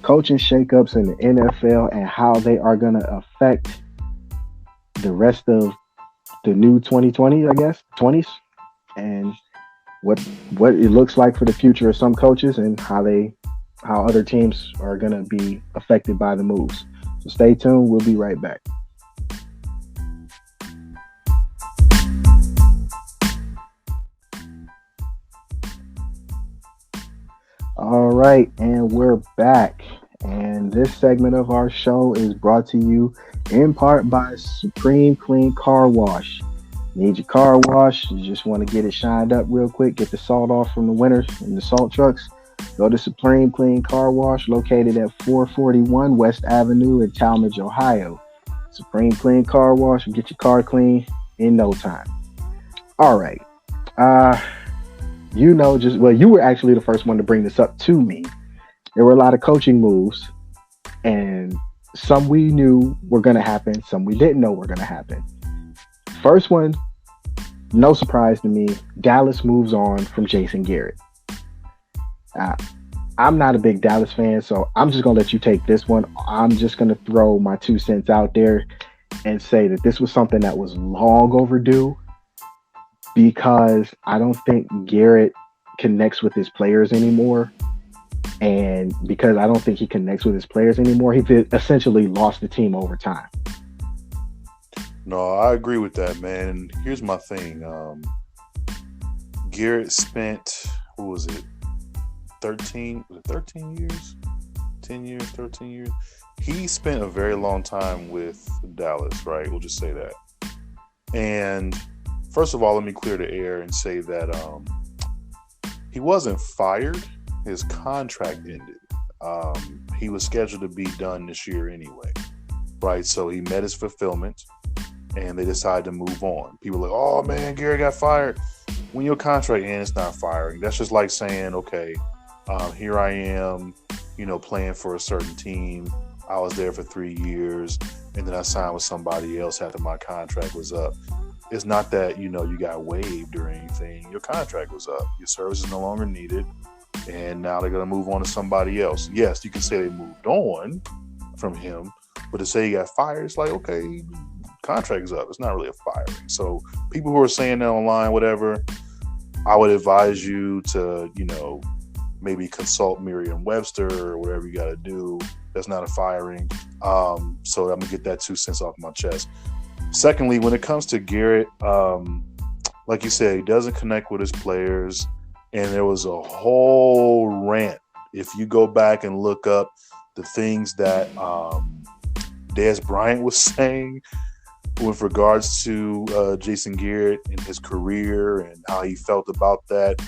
coaching shakeups in the NFL and how they are going to affect the rest of the new 2020, I guess, 20s, and what it looks like for the future of some coaches and how other teams are going to be affected by the moves. So stay tuned. We'll be right back. All right, and we're back. And this segment of our show is brought to you in part by Supreme Clean Car Wash. Need your car wash? You just want to get it shined up real quick, get the salt off from the winters in the salt trucks? Go to Supreme Clean Car Wash, located at 441 West Avenue in Talmadge, Ohio. Supreme Clean Car Wash will get your car clean in no time. All right. You were actually the first one to bring this up to me. There were a lot of coaching moves, and some we knew were going to happen, some we didn't know were going to happen. First one, no surprise to me, Dallas moves on from Jason Garrett. I'm not a big Dallas fan, so I'm just going to let you take this one. I'm just going to throw my 2 cents out there and say that this was something that was long overdue, because I don't think Garrett connects with his players anymore. And because I don't think he connects with his players anymore, he essentially lost the team over time. No, I agree with that, man. Here's my thing. Garrett spent, 13 years? 10 years, 13 years? He spent a very long time with Dallas, right? We'll just say that. And first of all, let me clear the air and say that he wasn't fired. His contract ended. He was scheduled to be done this year anyway, right? So he met his fulfillment, and they decided to move on. People are like, oh, man, Gary got fired. When your contract ends, it's not firing. That's just like saying, okay, here I am, playing for a certain team. I was there for 3 years, and then I signed with somebody else after my contract was up. It's not that, you got waived or anything. Your contract was up. Your service is no longer needed. And now they're going to move on to somebody else. Yes, you can say they moved on from him. But to say he got fired, it's like, okay, contract is up. It's not really a firing. So people who are saying that online, whatever, I would advise you to, maybe consult Merriam-Webster or whatever you got to do. That's not a firing. So I'm going to get that 2 cents off my chest. Secondly, when it comes to Garrett, like you said, he doesn't connect with his players. And there was a whole rant. If you go back and look up the things that Dez Bryant was saying with regards to Jason Garrett and his career and how he felt about that,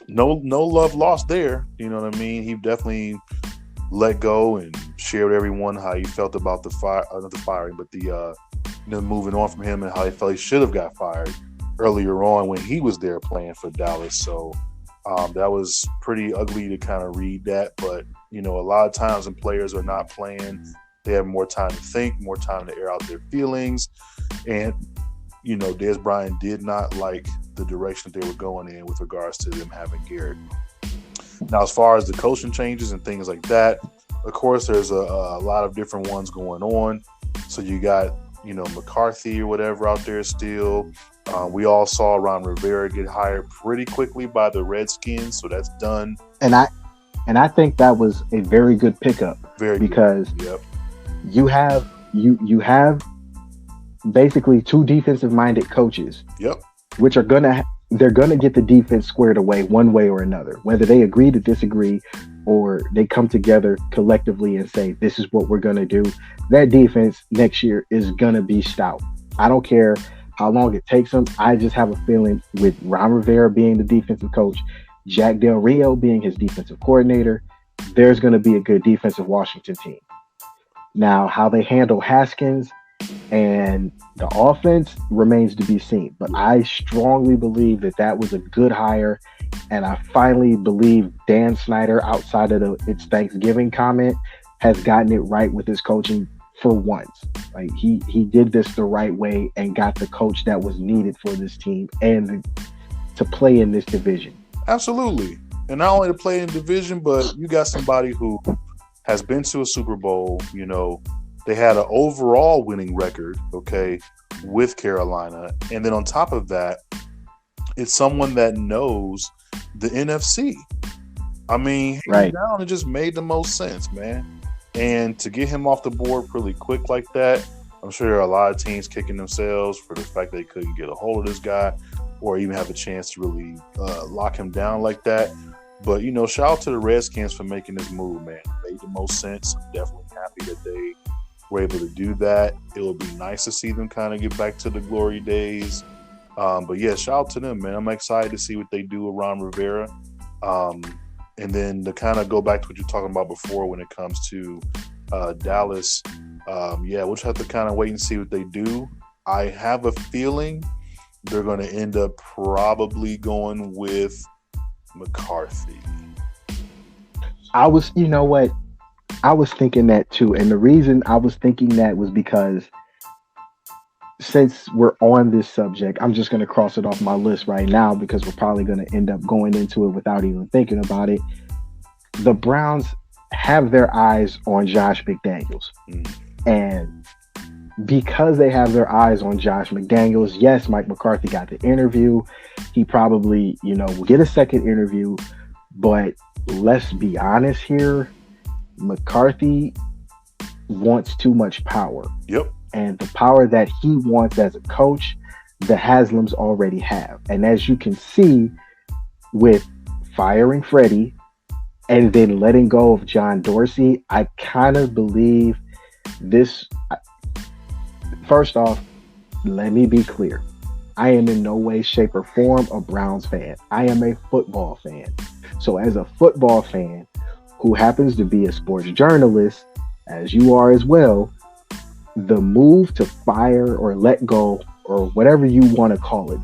no love lost there. You know what I mean? He definitely let go and shared with everyone how he felt about the firing, but the moving on from him and how he felt he should have got fired earlier on when he was there playing for Dallas. So that was pretty ugly to kind of read that. But, a lot of times when players are not playing, they have more time to think, more time to air out their feelings. And, Dez Bryant did not like the direction they were going in with regards to them having Garrett. Now, as far as the coaching changes and things like that, of course, there's a lot of different ones going on. So you got, McCarthy or whatever out there still. We all saw Ron Rivera get hired pretty quickly by the Redskins, so that's done. And I think that was a very good pickup. Because yep. you have basically two defensive-minded coaches. Yep. Which they're gonna get the defense squared away one way or another, whether they agree to disagree or they come together collectively and say, this is what we're gonna do. That defense next year is gonna be stout. I don't care how long it takes them. I just have a feeling with Ron Rivera being the defensive coach, Jack Del Rio being his defensive coordinator, there's going to be a good defensive Washington team. Now, how they handle Haskins and the offense remains to be seen. But I strongly believe that was a good hire. And I finally believe Dan Snyder, outside of its Thanksgiving comment, has gotten it right with his coaching for once. Like he did this the right way and got the coach that was needed for this team and to play in this division. Absolutely. And not only to play in division, but you got somebody who has been to a Super Bowl. You know, they had an overall winning record, okay, with Carolina. And then on top of that, it's someone that knows the NFC. I mean, right down, it just made the most sense, man. And to get him off the board pretty quick like that, I'm sure there are a lot of teams kicking themselves for the fact they couldn't get a hold of this guy or even have a chance to really lock him down like that. But, you know, shout out to the Redskins for making this move, man. It made the most sense. I'm definitely happy that they were able to do that. It would be nice to see them kind of get back to the glory days. But, yeah, shout out to them, man. I'm excited to see what they do with Ron Rivera. And then to kind of go back to what you're talking about before when it comes to Dallas, we'll just have to kind of wait and see what they do. I have a feeling they're going to end up probably going with McCarthy. You know what? I was thinking that too. And the reason I was thinking that was because since we're on this subject, I'm just going to cross it off my list right now because we're probably going to end up going into it without even thinking about it. The Browns have their eyes on Josh McDaniels. And because they have their eyes on Josh McDaniels, yes, Mike McCarthy got the interview. He probably, will get a second interview. But let's be honest here. McCarthy wants too much power. Yep. And the power that he wants as a coach, the Haslams already have. And as you can see, with firing Freddie and then letting go of John Dorsey, I kind of believe this. First off, let me be clear. I am in no way, shape, or form a Browns fan. I am a football fan. So as a football fan who happens to be a sports journalist, as you are as well, the move to fire or let go or whatever you want to call it,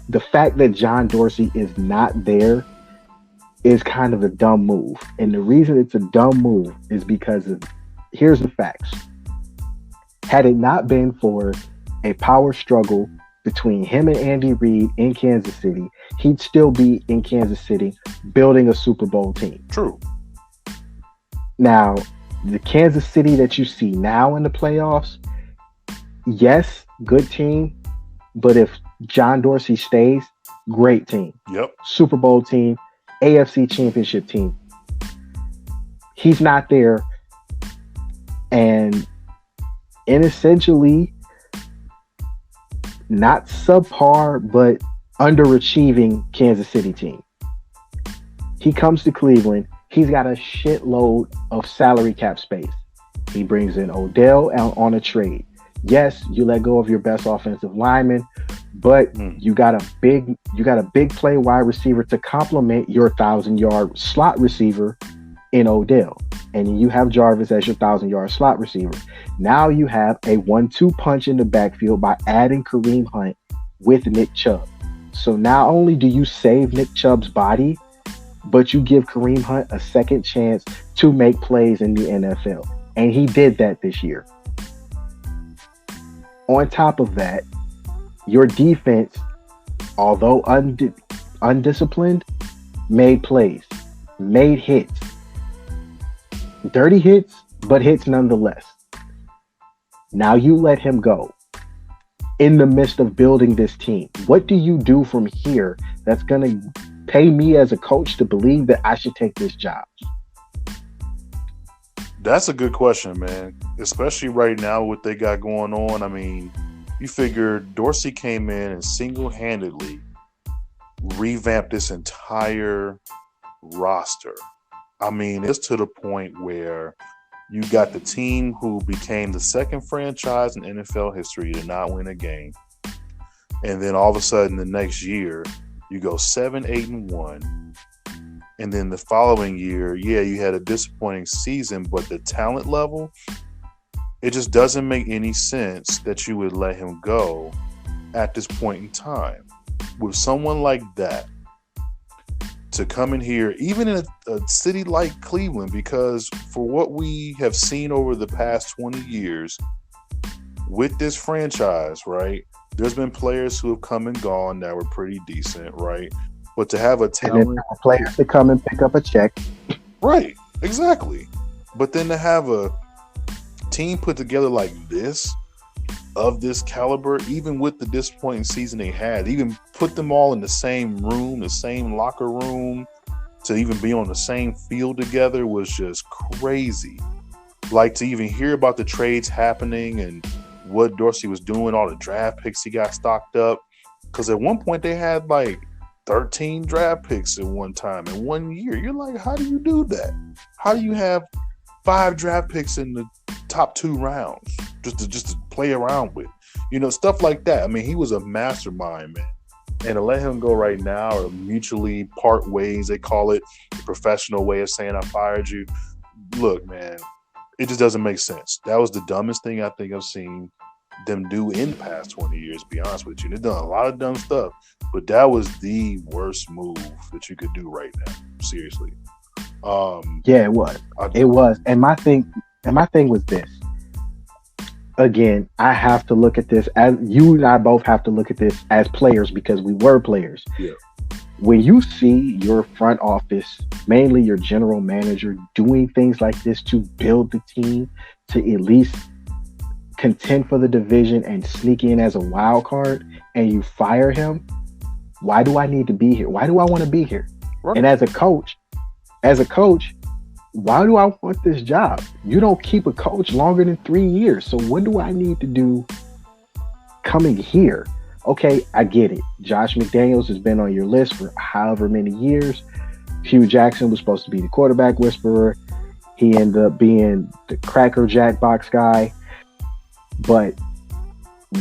the fact that John Dorsey is not there is kind of a dumb move. And the reason it's a dumb move is because here's the facts. Had it not been for a power struggle between him and Andy Reid in Kansas City, he'd still be in Kansas City building a Super Bowl team. True. Now, the Kansas City that you see now in the playoffs, yes, good team. But if John Dorsey stays, great team. Yep. Super Bowl team, AFC championship team. He's not there. And essentially, not subpar, but underachieving Kansas City team. He comes to Cleveland. He's got a shitload of salary cap space. He brings in Odell on a trade. Yes, you let go of your best offensive lineman, but you got a big play wide receiver to complement your 1,000-yard slot receiver in Odell. And you have Jarvis as your 1,000-yard slot receiver. Now you have a 1-2 punch in the backfield by adding Kareem Hunt with Nick Chubb. So not only do you save Nick Chubb's body, but you give Kareem Hunt a second chance to make plays in the NFL. And he did that this year. On top of that, your defense, although undisciplined, made plays, made hits. Dirty hits, but hits nonetheless. Now you let him go in the midst of building this team. What do you do from here that's going to pay me as a coach to believe that I should take this job? That's a good question, man. Especially right now, what they got going on. I mean, you figure Dorsey came in and single-handedly revamped this entire roster. I mean, it's to the point where you got the team who became the second franchise in NFL history to not win a game. And then all of a sudden the next year, You go 7-8-1, and then the following year, yeah, you had a disappointing season, but the talent level, it just doesn't make any sense that you would let him go at this point in time. With someone like that to come in here, even in a city like Cleveland, because for what we have seen over the past 20 years with this franchise, right, there's been players who have come and gone that were pretty decent, right? But to have a talent, players to come and pick up a check, right? Exactly. But then to have a team put together like this, of this caliber, even with the disappointing season they had, even put them all in the same room, the same locker room, to even be on the same field together was just crazy. Like, to even hear about the trades happening and what Dorsey was doing, all the draft picks he got stocked up. Because at one point they had like 13 draft picks at one time in 1 year. You're like, how do you do that? How do you have 5 draft picks in the top 2 rounds just to play around with? You know, stuff like that. I mean, he was a mastermind, man. And to let him go right now, or mutually part ways, they call it, the professional way of saying I fired you. Look, man, it just doesn't make sense. That was the dumbest thing I think I've seen them do in the past 20 years, to be honest with you. They've done a lot of dumb stuff, but that was the worst move that you could do right now. Seriously. Yeah, it was. It was. And my thing was this. Again, I have to look at this as you and I both have to look at this as players, because we were players. Yeah. When you see your front office, mainly your general manager, doing things like this to build the team to at least contend for the division and sneak in as a wild card, and you fire him, why do I need to be here? Why do I want to be here? Right. And as a coach, why do I want this job? You don't keep a coach longer than 3 years. So what do I need to do coming here? Okay, I get it. Josh McDaniels has been on your list for however many years. Hugh Jackson was supposed to be the quarterback whisperer. He ended up being the Cracker Jack box guy. But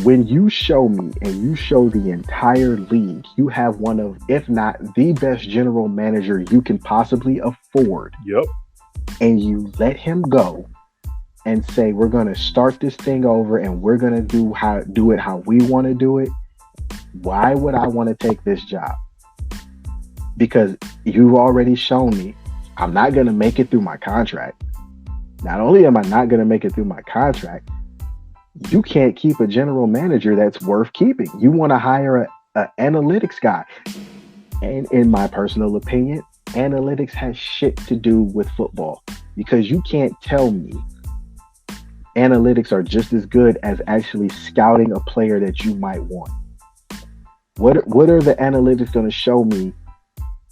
when you show me and you show the entire league, you have one of, if not the best general manager you can possibly afford. Yep. And you let him go and say, we're going to start this thing over and we're going to do it how we want to do it. Why would I want to take this job? Because you've already shown me I'm not going to make it through my contract. Not only am I not going to make it through my contract, you can't keep a general manager that's worth keeping. You want to hire an analytics guy. And in my personal opinion, analytics has shit to do with football, because you can't tell me analytics are just as good as actually scouting a player that you might want. What are the analytics going to show me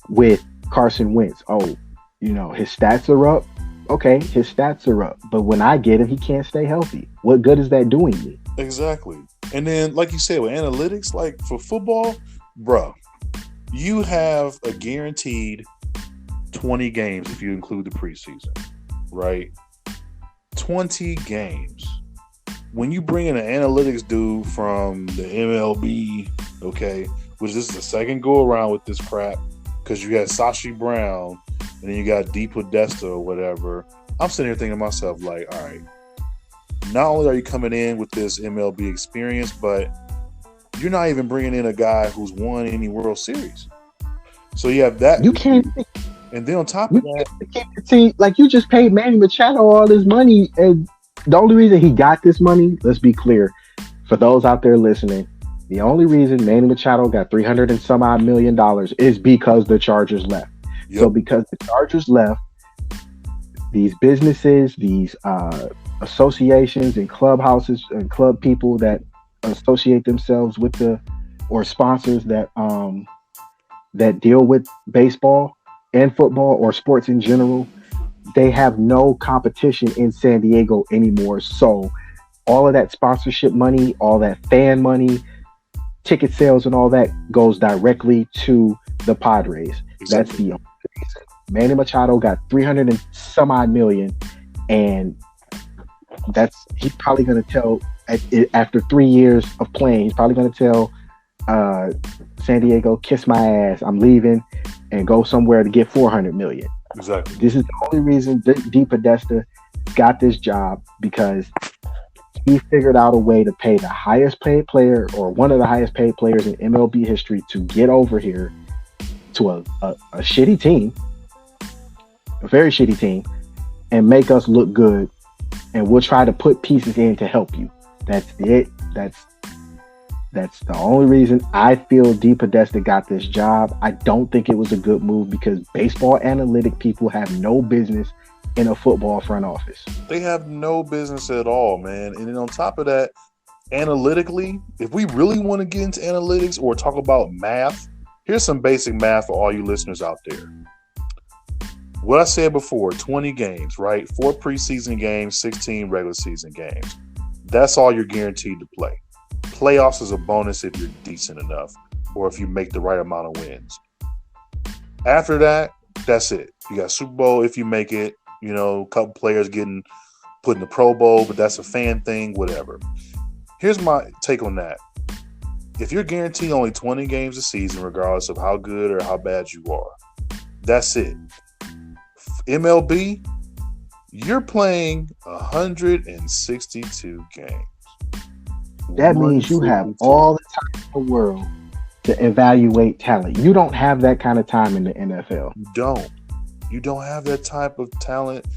with Carson Wentz? Oh, you know, his stats are up. Okay, his stats are up. But when I get him, he can't stay healthy. What good is that doing me? Exactly. And then, like you said, with analytics, like for football, bro, you have a guaranteed 20 games if you include the preseason, right? 20 games. When you bring in an analytics dude from the MLB, okay, which this is the second go around with this crap, because you had Sashi Brown and then you got Dee Podesta or whatever. I'm sitting here thinking to myself, like, all right, not only are you coming in with this MLB experience, but you're not even bringing in a guy who's won any World Series. So you have that. You can't. And then on top of that, see, like, you just paid Manny Machado all this money, and the only reason he got this money, let's be clear, for those out there listening, the only reason Manny Machado got $300 and some odd million is because the Chargers left. Yep. So because the Chargers left, these businesses, these associations and clubhouses and club people that associate themselves with or sponsors that deal with baseball and football or sports in general, they have no competition in San Diego anymore. So all of that sponsorship money, all that fan money, ticket sales and all that goes directly to the Padres. Exactly. That's the only reason. Manny Machado got $300 and some odd million, and he's probably going to tell after 3 years of playing, he's probably going to tell uh, San Diego, kiss my ass, I'm leaving, and go somewhere to get 400 million. Exactly. This is the only reason D Podesta got this job, because he figured out a way to pay the highest paid player, or one of the highest paid players in MLB history, to get over here to a shitty team, a very shitty team, and make us look good. And we'll try to put pieces in to help you. That's it. That's the only reason I feel D Podesta got this job. I don't think it was a good move, because baseball analytic people have no business in a football front office. They have no business at all, man. And then on top of that, analytically, if we really want to get into analytics or talk about math, here's some basic math for all you listeners out there. What I said before, 20 games, right? 4 preseason games, 16 regular season games. That's all you're guaranteed to play. Playoffs is a bonus if you're decent enough, or if you make the right amount of wins. After that, that's it. You got Super Bowl if you make it. You know, a couple players getting put in the Pro Bowl, but that's a fan thing, whatever. Here's my take on that. If you're guaranteed only 20 games a season, regardless of how good or how bad you are, that's it. MLB, you're playing 162 games. That means you have all the time in the world to evaluate talent. You don't have that kind of time in the NFL. You don't have that type of talent,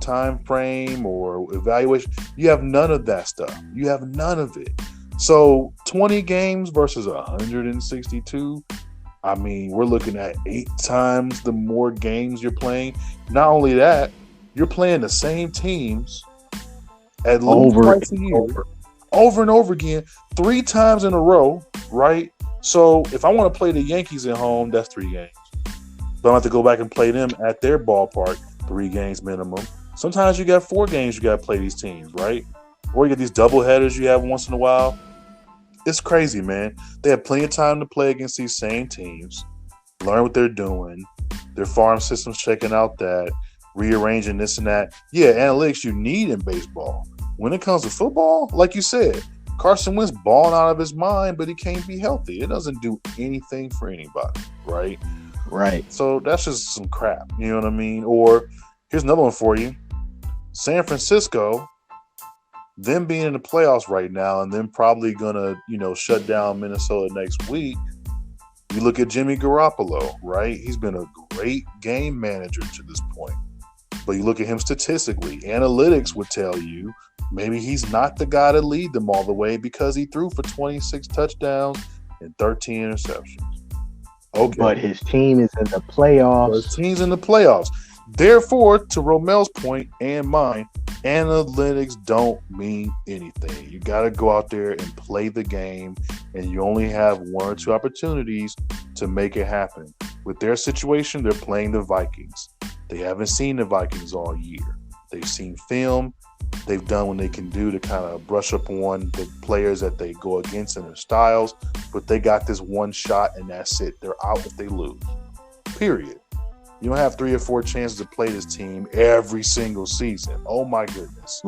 time frame, or evaluation. You have none of that stuff. You have none of it. So 20 games versus 162. I mean, we're looking at 8 times the more games you're playing. Not only that, you're playing the same teams at least twice a year, over and over again, 3 times in a row, right? So if I want to play the Yankees at home, that's 3 games. But I have to go back and play them at their ballpark, 3 games minimum. Sometimes you got 4 games you got to play these teams, right? Or you get these double headers you have once in a while. It's crazy, man. They have plenty of time to play against these same teams, learn what they're doing, their farm system's checking out that, rearranging this and that. Yeah, analytics you need in baseball. When it comes to football, like you said, Carson Wentz balling out of his mind, but he can't be healthy. It doesn't do anything for anybody, right? Right. So that's just some crap. You know what I mean? Or here's another one for you. San Francisco, them being in the playoffs right now and then probably going to, shut down Minnesota next week. You look at Jimmy Garoppolo, right? He's been a great game manager to this point. But you look at him statistically, analytics would tell you maybe he's not the guy to lead them all the way, because he threw for 26 touchdowns and 13 interceptions. Okay. But his team is in the playoffs. His team's in the playoffs. Therefore, to Romel's point and mine, analytics don't mean anything. You got to go out there and play the game, and you only have 1 or 2 opportunities to make it happen. With their situation, they're playing the Vikings. They haven't seen the Vikings all year. They've seen film. They've done what they can do to kind of brush up on the players that they go against and their styles, but they got this one shot, and that's it. They're out if they lose. Period. You don't have 3 or 4 chances to play this team every single season. Oh, my goodness.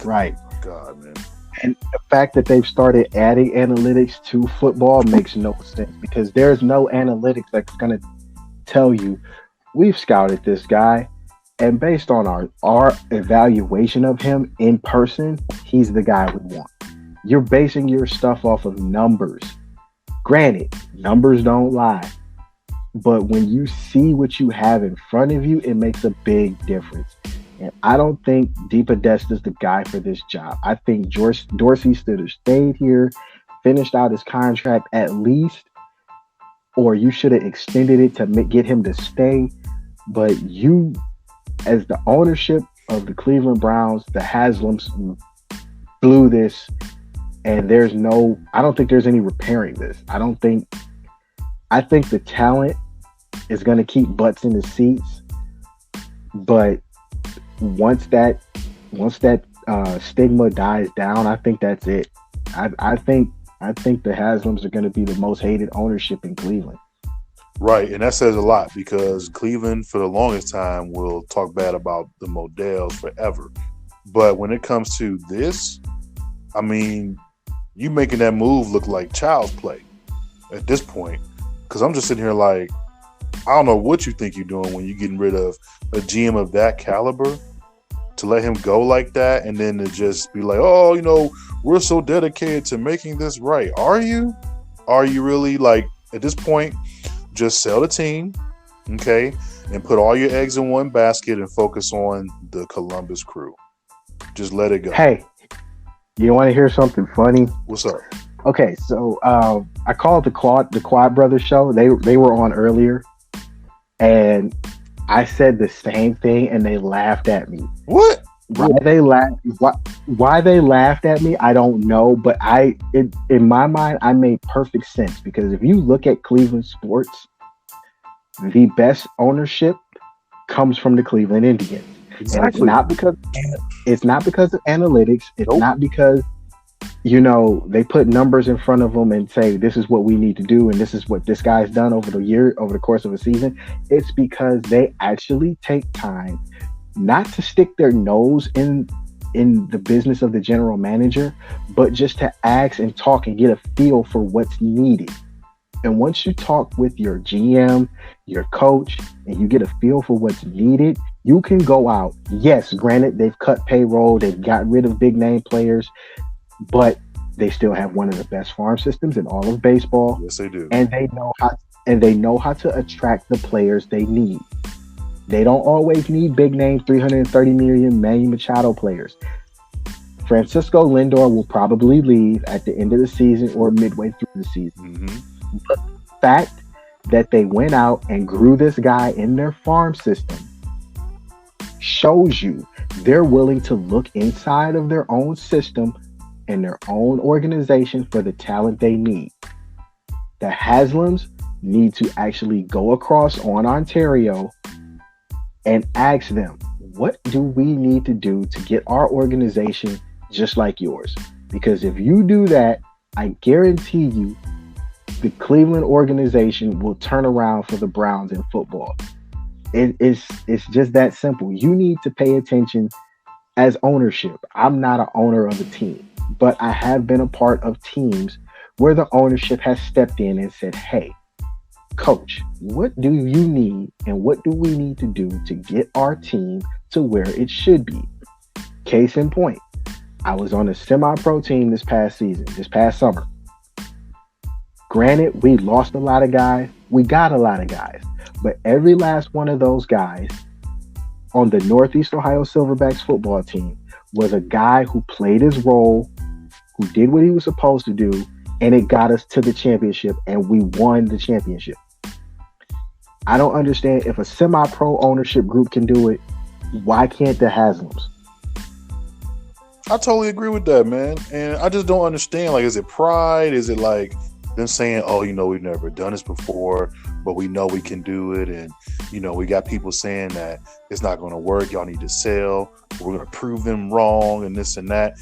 Right. Oh, God, man. And the fact that they've started adding analytics to football makes no sense, because there's no analytics that's going to tell you, we've scouted this guy, and based on our evaluation of him in person, he's the guy we want. You're basing your stuff off of numbers. Granted, numbers don't lie. But when you see what you have in front of you, it makes a big difference. And I don't think D Podesta's the guy for this job. I think Dorsey should have stayed here, finished out his contract at least, or you should have extended it to get him to stay. But you, as the ownership of the Cleveland Browns, the Haslams blew this, and I don't think there's any repairing this. I think the talent is going to keep butts in the seats, but once that stigma dies down, I think that's it. I think the Haslams are going to be the most hated ownership in Cleveland. Right, and that says a lot, because Cleveland, for the longest time, will talk bad about the Modells forever. But when it comes to this, I mean, you making that move look like child's play. at this point, because I'm just sitting here like, I don't know what you think you're doing when you're getting rid of a GM of that caliber, to let him go like that, and then to just be like, oh, you know, we're so dedicated to making this right. Are you? Are you really? Like, at this point, just sell the team, okay, and put all your eggs in one basket and focus on the Columbus Crew. Just let it go. Hey, you want to hear something funny? What's up? Okay, so I called the Quad Brothers show. They were on earlier, and I said the same thing, and they laughed at me. What? Why they laughed at me, I don't know. But in my mind, I made perfect sense, because if you look at Cleveland sports, the best ownership comes from the Cleveland Indians. Exactly. And it's not because of analytics. It's not because, you know, they put numbers in front of them and say, this is what we need to do, and this is what this guy's done over the course of a season. It's because they actually take time not to stick their nose in the business of the general manager, but just to ask and talk and get a feel for what's needed. And once you talk with your GM, your coach, and you get a feel for what's needed, you can go out. Yes, granted, they've cut payroll, they've got rid of big name players, but they still have one of the best farm systems in all of baseball. Yes, they do. And they know how to attract the players they need. They don't always need big name 330 million Manny Machado players. Francisco Lindor will probably leave at the end of the season or midway through the season. Mm-hmm. But the fact that they went out and grew this guy in their farm system shows you they're willing to look inside of their own system and their own organization for the talent they need. The Haslams need to actually go across on Ontario and ask them, what do we need to do to get our organization just like yours? Because if you do that, I guarantee you the Cleveland organization will turn around for the Browns in football. It's just that simple. You need to pay attention as ownership. I'm not an owner of a team, but I have been a part of teams where the ownership has stepped in and said, hey, coach, what do you need and what do we need to do to get our team to where it should be? Case in point, I was on a semi-pro team this past summer. Granted, we lost a lot of guys. We got a lot of guys. But every last one of those guys on the Northeast Ohio Silverbacks football team was a guy who played his role, who did what he was supposed to do, and it got us to the championship, and we won the championship. I don't understand, if a semi-pro ownership group can do it, why can't the Haslams? I totally agree with that, man. And I just don't understand. Like, is it pride? Is it like them saying, oh, you know, we've never done this before, but we know we can do it. And, you know, we got people saying that it's not going to work. Y'all need to sell. We're going to prove them wrong and this and that.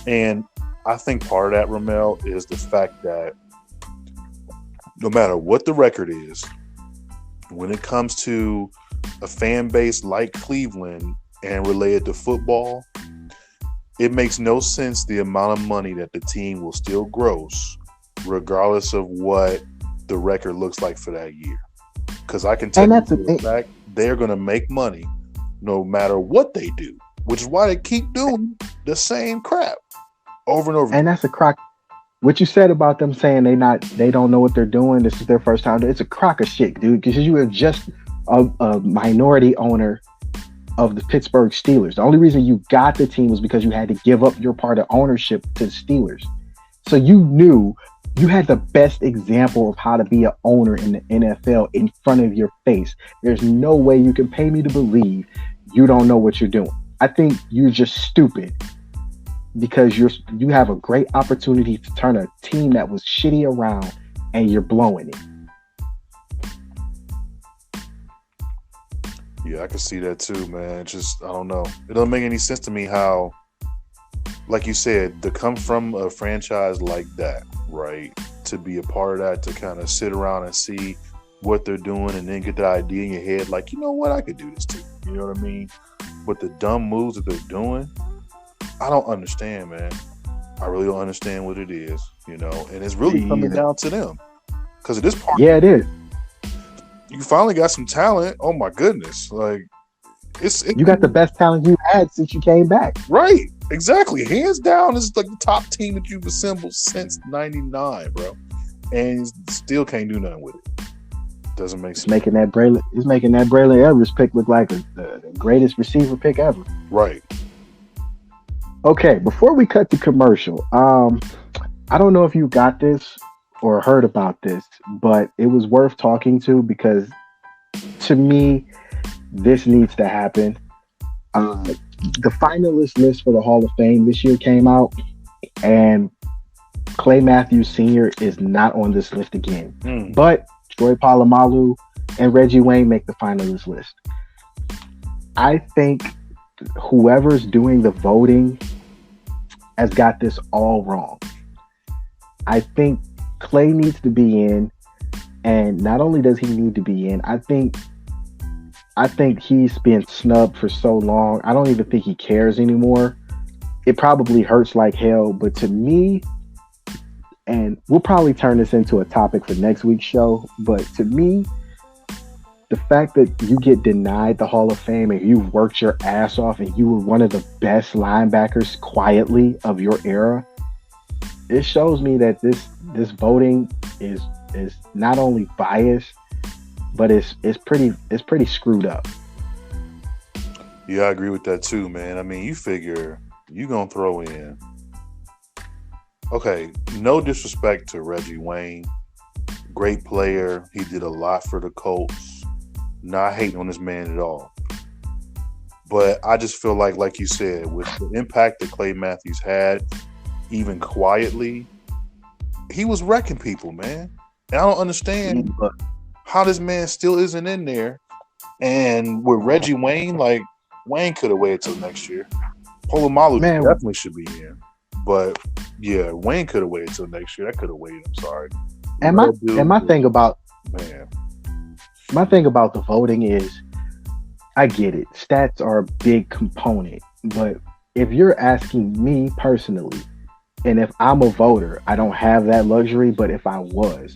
And I think part of that, Ramel, is the fact that no matter what the record is, when it comes to a fan base like Cleveland and related to football, it makes no sense the amount of money that the team will still gross regardless of what the record looks like for that year. Because I can tell you for a fact they're going to make money no matter what they do, which is why they keep doing the same crap over and over. And that's a crock. What you said about them saying they don't know what they're doing, this is their first time, it's a crock of shit, dude, because you are just a minority owner of the Pittsburgh Steelers. The only reason you got the team was because you had to give up your part of ownership to the Steelers. So you knew you had the best example of how to be an owner in the NFL in front of your face. There's no way you can pay me to believe you don't know what you're doing. I think you're just stupid because you have a great opportunity to turn a team that was shitty around and you're blowing it. Yeah, I can see that too, man. Just, I don't know. It doesn't make any sense to me how, like you said, to come from a franchise like that, right, to be a part of that, to kind of sit around and see what they're doing and then get the idea in your head, like, you know what, I could do this too. You know what I mean? But the dumb moves that they're doing, I don't understand, man. I really don't understand what it is, you know, and it's really coming down to them. Because at this point, Yeah, it is. you finally got some talent. Oh my goodness! Like You got the best talent you had since you came back. right, exactly. Hands down, this is like the top team that you've assembled since '99, bro, and you still can't do nothing with it. Doesn't make sense. It's making that Braylon Edwards pick look like the greatest receiver pick ever. Right. Okay, before we cut the commercial, I don't know if you got this or heard about this, but it was worth talking to because to me, this needs to happen. The finalist list for the Hall of Fame this year came out, and Clay Matthews Sr. is not on this list again. But Troy Polamalu and Reggie Wayne make the finalist list. I think whoever's doing the voting has got this all wrong. I think Clay needs to be in, and not only does he need to be in, I think he's been snubbed for so long. I don't even think he cares anymore. It probably hurts like hell, but to me, and we'll probably turn this into a topic for next week's show, but to me, the fact that you get denied the Hall of Fame and you've worked your ass off and you were one of the best linebackers quietly of your era, it shows me that this voting is not only biased, but it's pretty screwed up. Yeah, I agree with that too, man. I mean, you figure you gonna throw in. Okay, no disrespect to Reggie Wayne, great player. He did a lot for the Colts. Not hating on this man at all. But I just feel like you said, with the impact that Clay Matthews had, even quietly, he was wrecking people, man. And I don't understand how this man still isn't in there. And with Reggie Wayne, like, Wayne could have waited till next year. Polamalu definitely should be in. But yeah, Wayne could have waited till next year. That could have waited. I'm sorry. And my thing about the voting is, I get it. Stats are a big component, but if you're asking me personally, and if I'm a voter, I don't have that luxury, but if I was,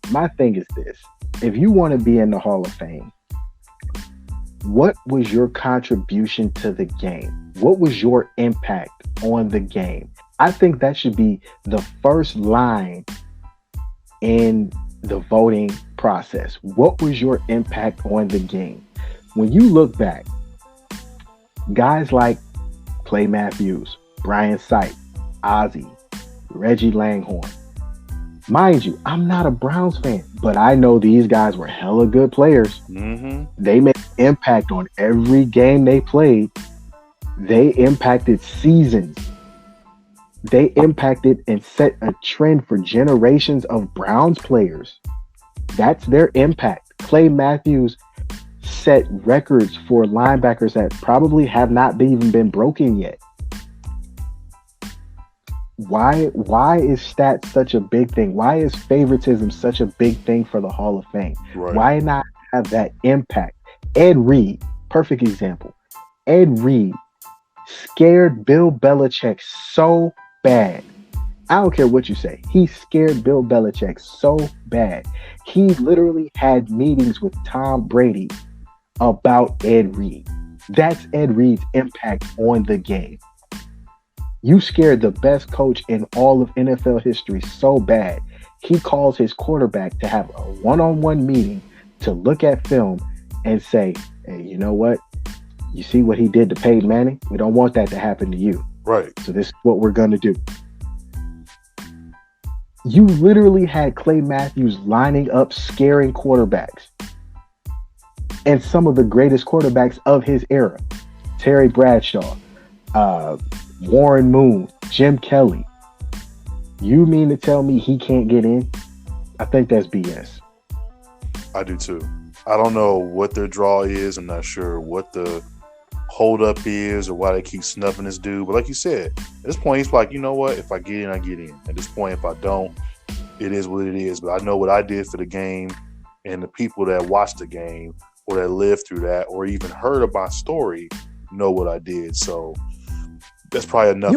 my thing is this: if you want to be in the Hall of Fame, what was your contribution to the game? What was your impact on the game? I think that should be the first line in the voting process. What was your impact on the game? When you look back, guys like Clay Matthews, Brian Sipe, Ozzie, Reggie Langhorne. Mind you, I'm not a Browns fan, but I know these guys were hella good players. Mm-hmm. They made an impact on every game they played. They impacted seasons. They impacted and set a trend for generations of Browns players. That's their impact. Clay Matthews set records for linebackers that probably have not even been broken yet. Why is stats such a big thing? Why is favoritism such a big thing for the Hall of Fame? Right. Why not have that impact? Ed Reed, perfect example. Ed Reed scared Bill Belichick so bad. I don't care what you say. He scared Bill Belichick so bad. He literally had meetings with Tom Brady about Ed Reed. That's Ed Reed's impact on the game. You scared the best coach in all of NFL history so bad, he calls his quarterback to have a one-on-one meeting to look at film and say, hey, you know what? You see what he did to Peyton Manning? We don't want that to happen to you. Right. So this is what we're going to do. You literally had Clay Matthews lining up, scaring quarterbacks. And some of the greatest quarterbacks of his era. Terry Bradshaw, Warren Moon, Jim Kelly. You mean to tell me he can't get in? I think that's BS. I do too. I don't know what their draw is. I'm not sure what the holdup is or why they keep snubbing this dude. But like you said, at this point, he's like, you know what? If I get in, I get in. At this point, if I don't, it is what it is. But I know what I did for the game, and the people that watched the game or that lived through that or even heard of my story know what I did. So that's probably enough.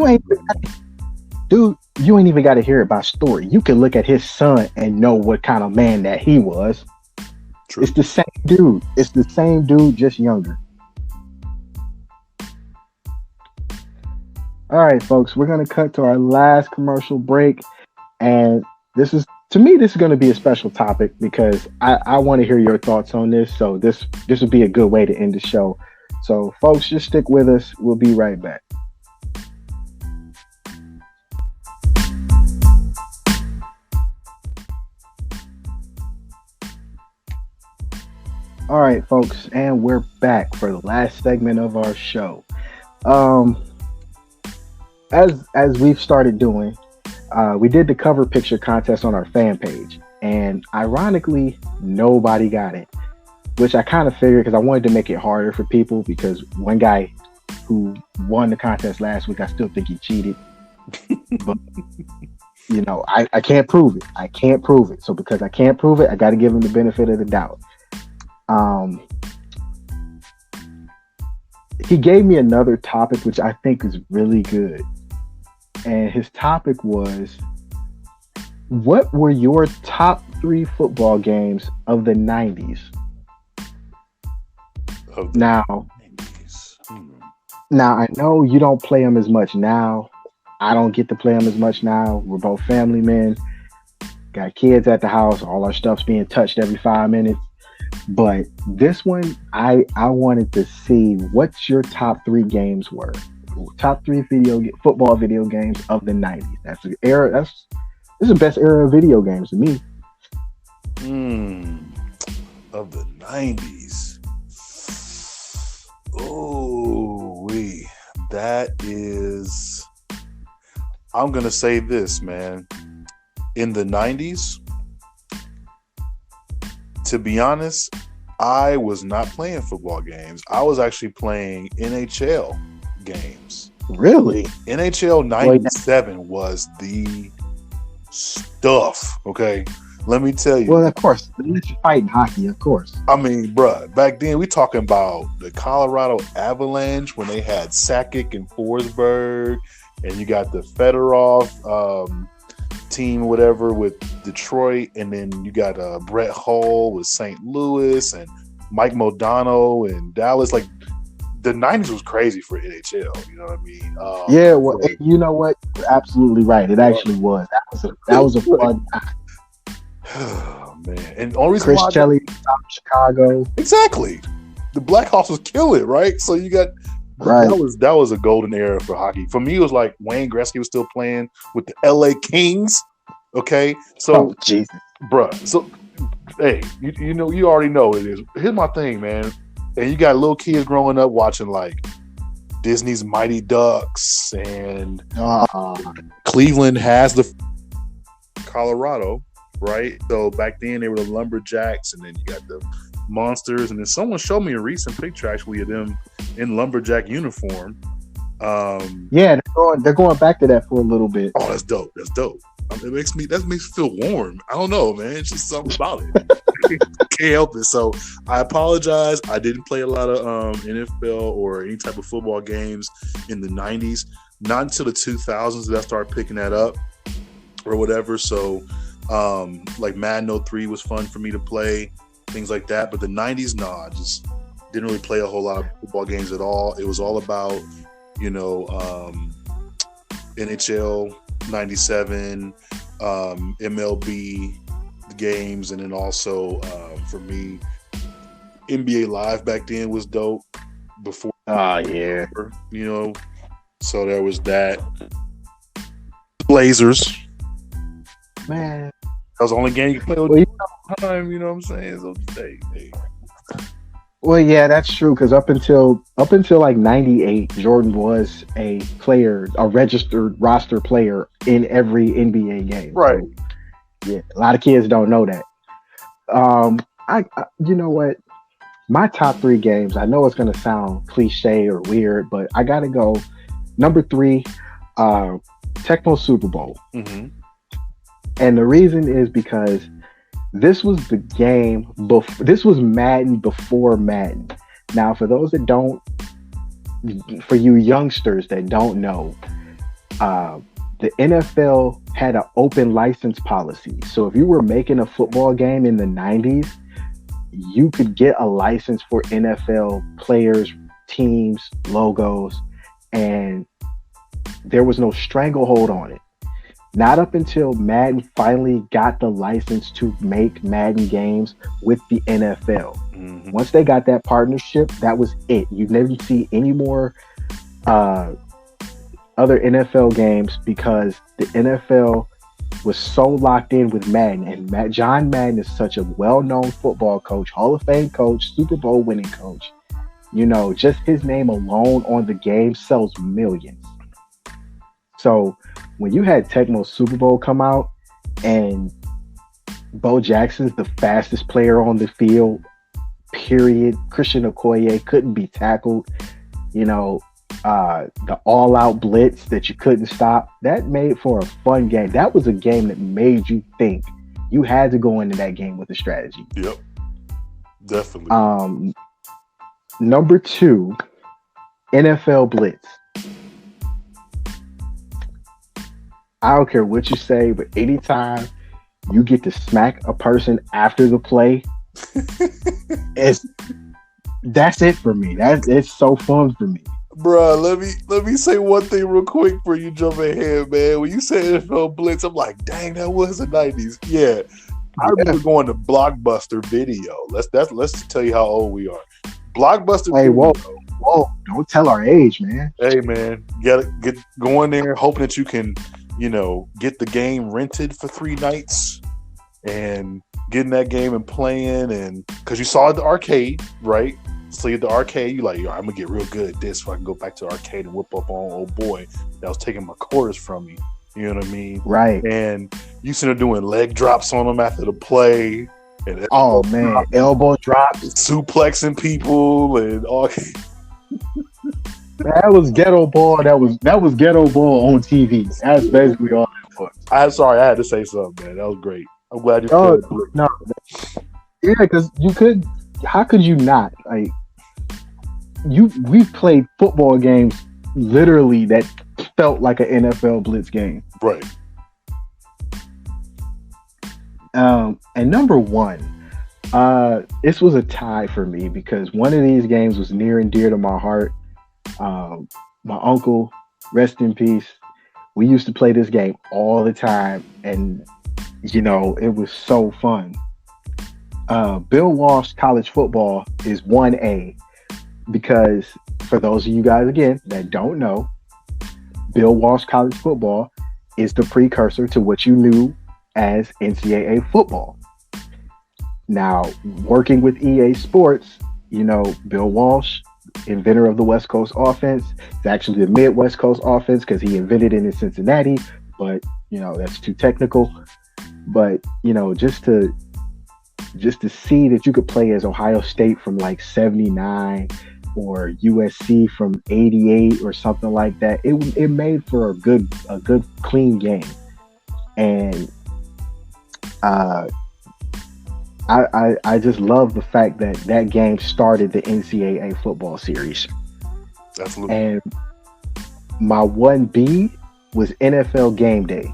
dude, you ain't even got to hear it by story. You can look at his son and know what kind of man that he was. True. It's the same dude. It's the same dude, just younger. All right, folks, we're going to cut to our last commercial break. And this is going to be a special topic because I want to hear your thoughts on this. So this would be a good way to end the show. So, folks, just stick with us. We'll be right back. All right, folks, and we're back for the last segment of our show. As we've started doing, we did the cover picture contest on our fan page, and ironically, nobody got it, which I kind of figured because I wanted to make it harder for people because one guy who won the contest last week, I still think he cheated, but you know, I can't prove it. I can't prove it. So because I can't prove it, I got to give him the benefit of the doubt. He gave me another topic, which I think is really good. And his topic was, what were your top 3 football games of the 90s? Now, I know you don't play them as much now. I don't get to play them as much now. We're both family men. Got kids at the house. All our stuff's being touched every 5 minutes. But this one, I wanted to see what your top 3 games were. Top 3 football video games of the 90s. That's the era. This is the best era of video games to me. Of the 90s. Oh, that is. I'm gonna say this, man. In the 90s, to be honest, I was not playing football games. I was actually playing NHL games. Really? NHL 97 was the stuff, okay? Let me tell you. Well, of course. You're fighting hockey, of course. I mean, bruh, back then we talking about the Colorado Avalanche when they had Sakic and Forsberg, and you got the Fedorov team, whatever, with Detroit, and then you got Brett Hull with St. Louis and Mike Modano and Dallas. Like, the 90s was crazy for NHL, you know what I mean? Yeah, well, you know what? You're absolutely right. It actually was. That was a fun time. Oh, man. And only reason Chris Shelley from Chicago. Exactly. The Blackhawks was killing, right? So you got right. That was a golden era for hockey. For me, it was like Wayne Gretzky was still playing with the LA Kings. Okay, so Jesus, bruh. So hey, you know, you already know what it is. Here's my thing, man. And you got little kids growing up watching like Disney's Mighty Ducks, and Cleveland has the Colorado, right? So back then they were the Lumberjacks, and then you got the Monsters, and then someone showed me a recent picture actually of them in lumberjack uniform. Yeah, they're going back to that for a little bit. Oh, that's dope. That's dope. That makes me feel warm. I don't know, man. It's just something about it. Can't help it. So I apologize. I didn't play a lot of NFL or any type of football games in the 90s. Not until the 2000s did I start picking that up or whatever. So like Madden 03 was fun for me to play, things like that. But the 90s, I just didn't really play a whole lot of football games at all. It was all about, you know, NHL 97, MLB games, and then also for me, NBA Live back then was dope. Before, yeah, you know, so there was that. Blazers, man, that was the only game you could play with time. You know what I'm saying? So hey. Well, yeah, that's true. Because up until like '98, Jordan was a registered roster player in every NBA game. Right. So, yeah, a lot of kids don't know that. I you know what? My top 3 games. I know it's gonna sound cliche or weird, but I gotta go. Number 3, Tecmo Super Bowl. Mm-hmm. And the reason is because this was the game before. This was Madden before Madden. Now, for those that don't, for you youngsters that don't know, the NFL had an open license policy. So if you were making a football game in the 90s, you could get a license for NFL players, teams, logos, and there was no stranglehold on it. Not up until Madden finally got the license to make Madden games with the NFL. Mm-hmm. Once they got that partnership, that was it. You never see any more other NFL games because the NFL was so locked in with Madden. And John Madden is such a well-known football coach, Hall of Fame coach, Super Bowl winning coach. You know, just his name alone on the game sells millions. So when you had Tecmo Super Bowl come out and Bo Jackson's the fastest player on the field, period. Christian Okoye couldn't be tackled. You know, the all-out blitz that you couldn't stop. That made for a fun game. That was a game that made you think. You had to go into that game with a strategy. Yep, definitely. Number 2, NFL Blitz. I don't care what you say, but anytime you get to smack a person after the play, that's it for me. It's so fun for me. Bruh, let me say one thing real quick before you jump ahead, man. When you said NFL Blitz, I'm like, dang, that was the 90s. Yeah. I remember going to Blockbuster Video. Let's tell you how old we are. Blockbuster Hey, Video. Whoa, don't tell our age, man. Hey, man, get going there, hoping that you can, get the game rented for 3 nights and getting that game and playing, and because you saw it at the arcade, right? So at the arcade, you like, yo, I'm gonna get real good at this so I can go back to the arcade and whip up on old boy that was taking my quarters from me. You know what I mean? Right. And you see them doing leg drops on them after the play. And elbow drops, suplexing people, and all. That was ghetto ball. That was ghetto ball on TV. That's basically all it was. I'm sorry, I had to say something, man. That was great. I'm glad you said it. No. Yeah, because you could. How could you not? Like, we played football games literally that felt like an NFL blitz game. Right. And number 1, this was a tie for me because one of these games was near and dear to my heart. My uncle, rest in peace, we used to play this game all the time, and it was so fun. Bill Walsh College Football is 1A because for those of you guys again that don't know, Bill Walsh College Football is the precursor to what you knew as NCAA football. Now, working with EA Sports, Bill Walsh, inventor of the West Coast offense, it's actually the Midwest Coast offense because he invented it in Cincinnati, but that's too technical. But just to see that you could play as Ohio State from like 79 or USC from 88 or something like that, it made for a good clean game. And I just love the fact that game started the NCAA football series. Absolutely. And my 1B was NFL Game Day.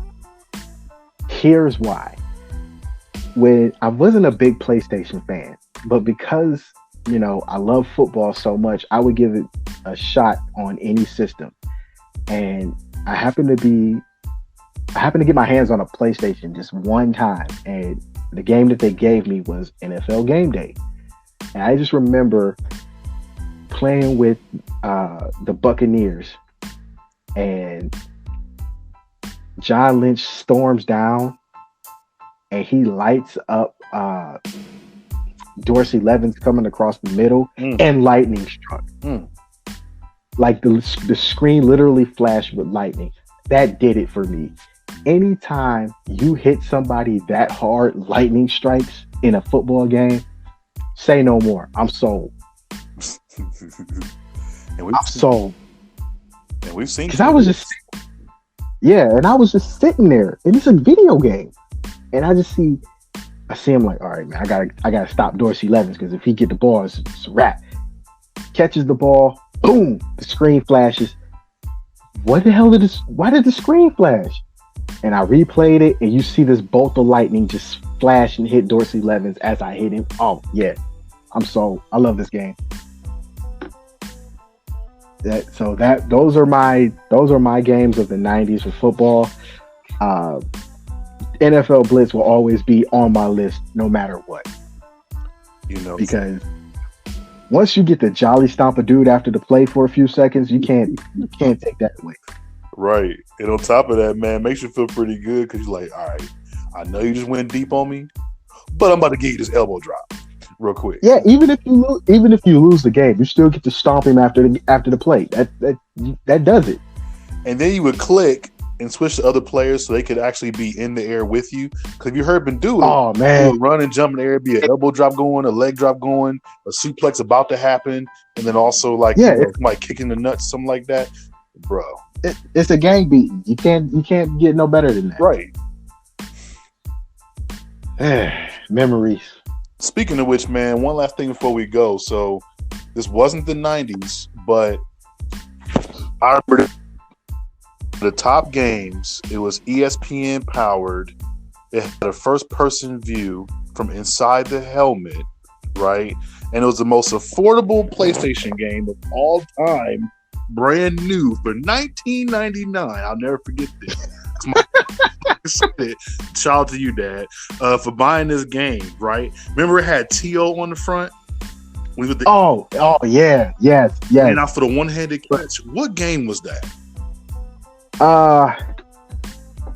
Here's why. When I wasn't a big PlayStation fan, but because I love football so much, I would give it a shot on any system. And I happened to get my hands on a PlayStation just one time, and the game that they gave me was NFL Game Day. And I just remember playing with the Buccaneers, and John Lynch storms down and he lights up Dorsey Levens coming across the middle, and lightning struck. Like the screen literally flashed with lightning. That did it for me. Anytime you hit somebody that hard, lightning strikes in a football game, say no more. I'm sold. I'm sold. And we've seen, because I was just sitting there, and it's a video game, and I see him like, all right, man, I gotta stop Dorsey Levens, because if he get the ball, it's a wrap. Catches the ball, boom, the screen flashes. what the hell why did the screen flash? And I replayed it, and you see this bolt of lightning just flash and hit Dorsey Levens as I hit him. Oh yeah, I love this game. Those are my games of the '90s for football. NFL Blitz will always be on my list, no matter what. Because once you get the jolly stomp a dude after the play for a few seconds, you can't take that away. Right. And on top of that, man, makes you feel pretty good because you're like, all right, I know you just went deep on me, but I'm about to give you this elbow drop real quick. Yeah, even if you lose the game, you still get to stomp him after the play. That does it. And then you would click and switch to other players so they could actually be in the air with you. Because if you heard him do it, oh man, he would run and jump in the air, be an elbow drop going, a leg drop going, a suplex about to happen, and then also like somebody kicking the nuts, something like that, bro. It's a gang beating. You can't get no better than that. Right. Memories. Speaking of which, man, one last thing before we go. So this wasn't the 90s, but I remember the top games. It was ESPN powered. It had a first person view from inside the helmet, right? And it was the most affordable PlayStation game of all time. Brand new for $19.99. I'll never forget this. Shout out to you, Dad, for buying this game. Right? Remember, it had T.O. on the front. Oh, yeah, yes. And now for the one-handed catch. What game was that?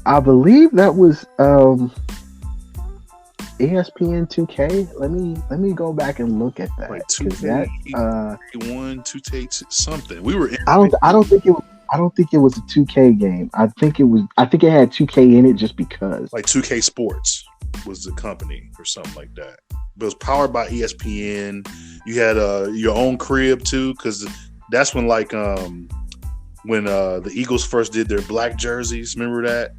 I believe that was ESPN 2K. Let me go back and look at that. Like 2K1, 2K something. We were in I don't think it was a 2K game. I think it had 2K in it just because. Like 2K Sports was the company or something like that. But it was powered by ESPN. You had your own crib too, because that's when when the Eagles first did their black jerseys. Remember that?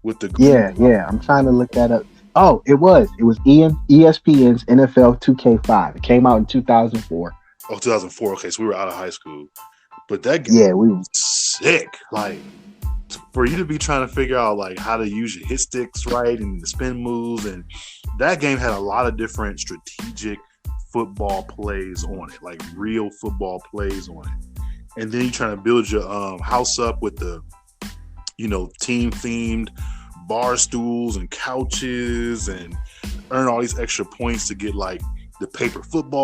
With the yeah. I'm trying to look that up. Oh, it was ESPN's NFL 2K5. It came out in 2004. Oh, 2004. Okay, so we were out of high school. But that game was sick. Like, for you to be trying to figure out like how to use your hit sticks right and the spin moves, and that game had a lot of different strategic football plays on it, like real football plays on it. And then you're trying to build your house up with the, team themed bar stools and couches and earn all these extra points to get like the paper football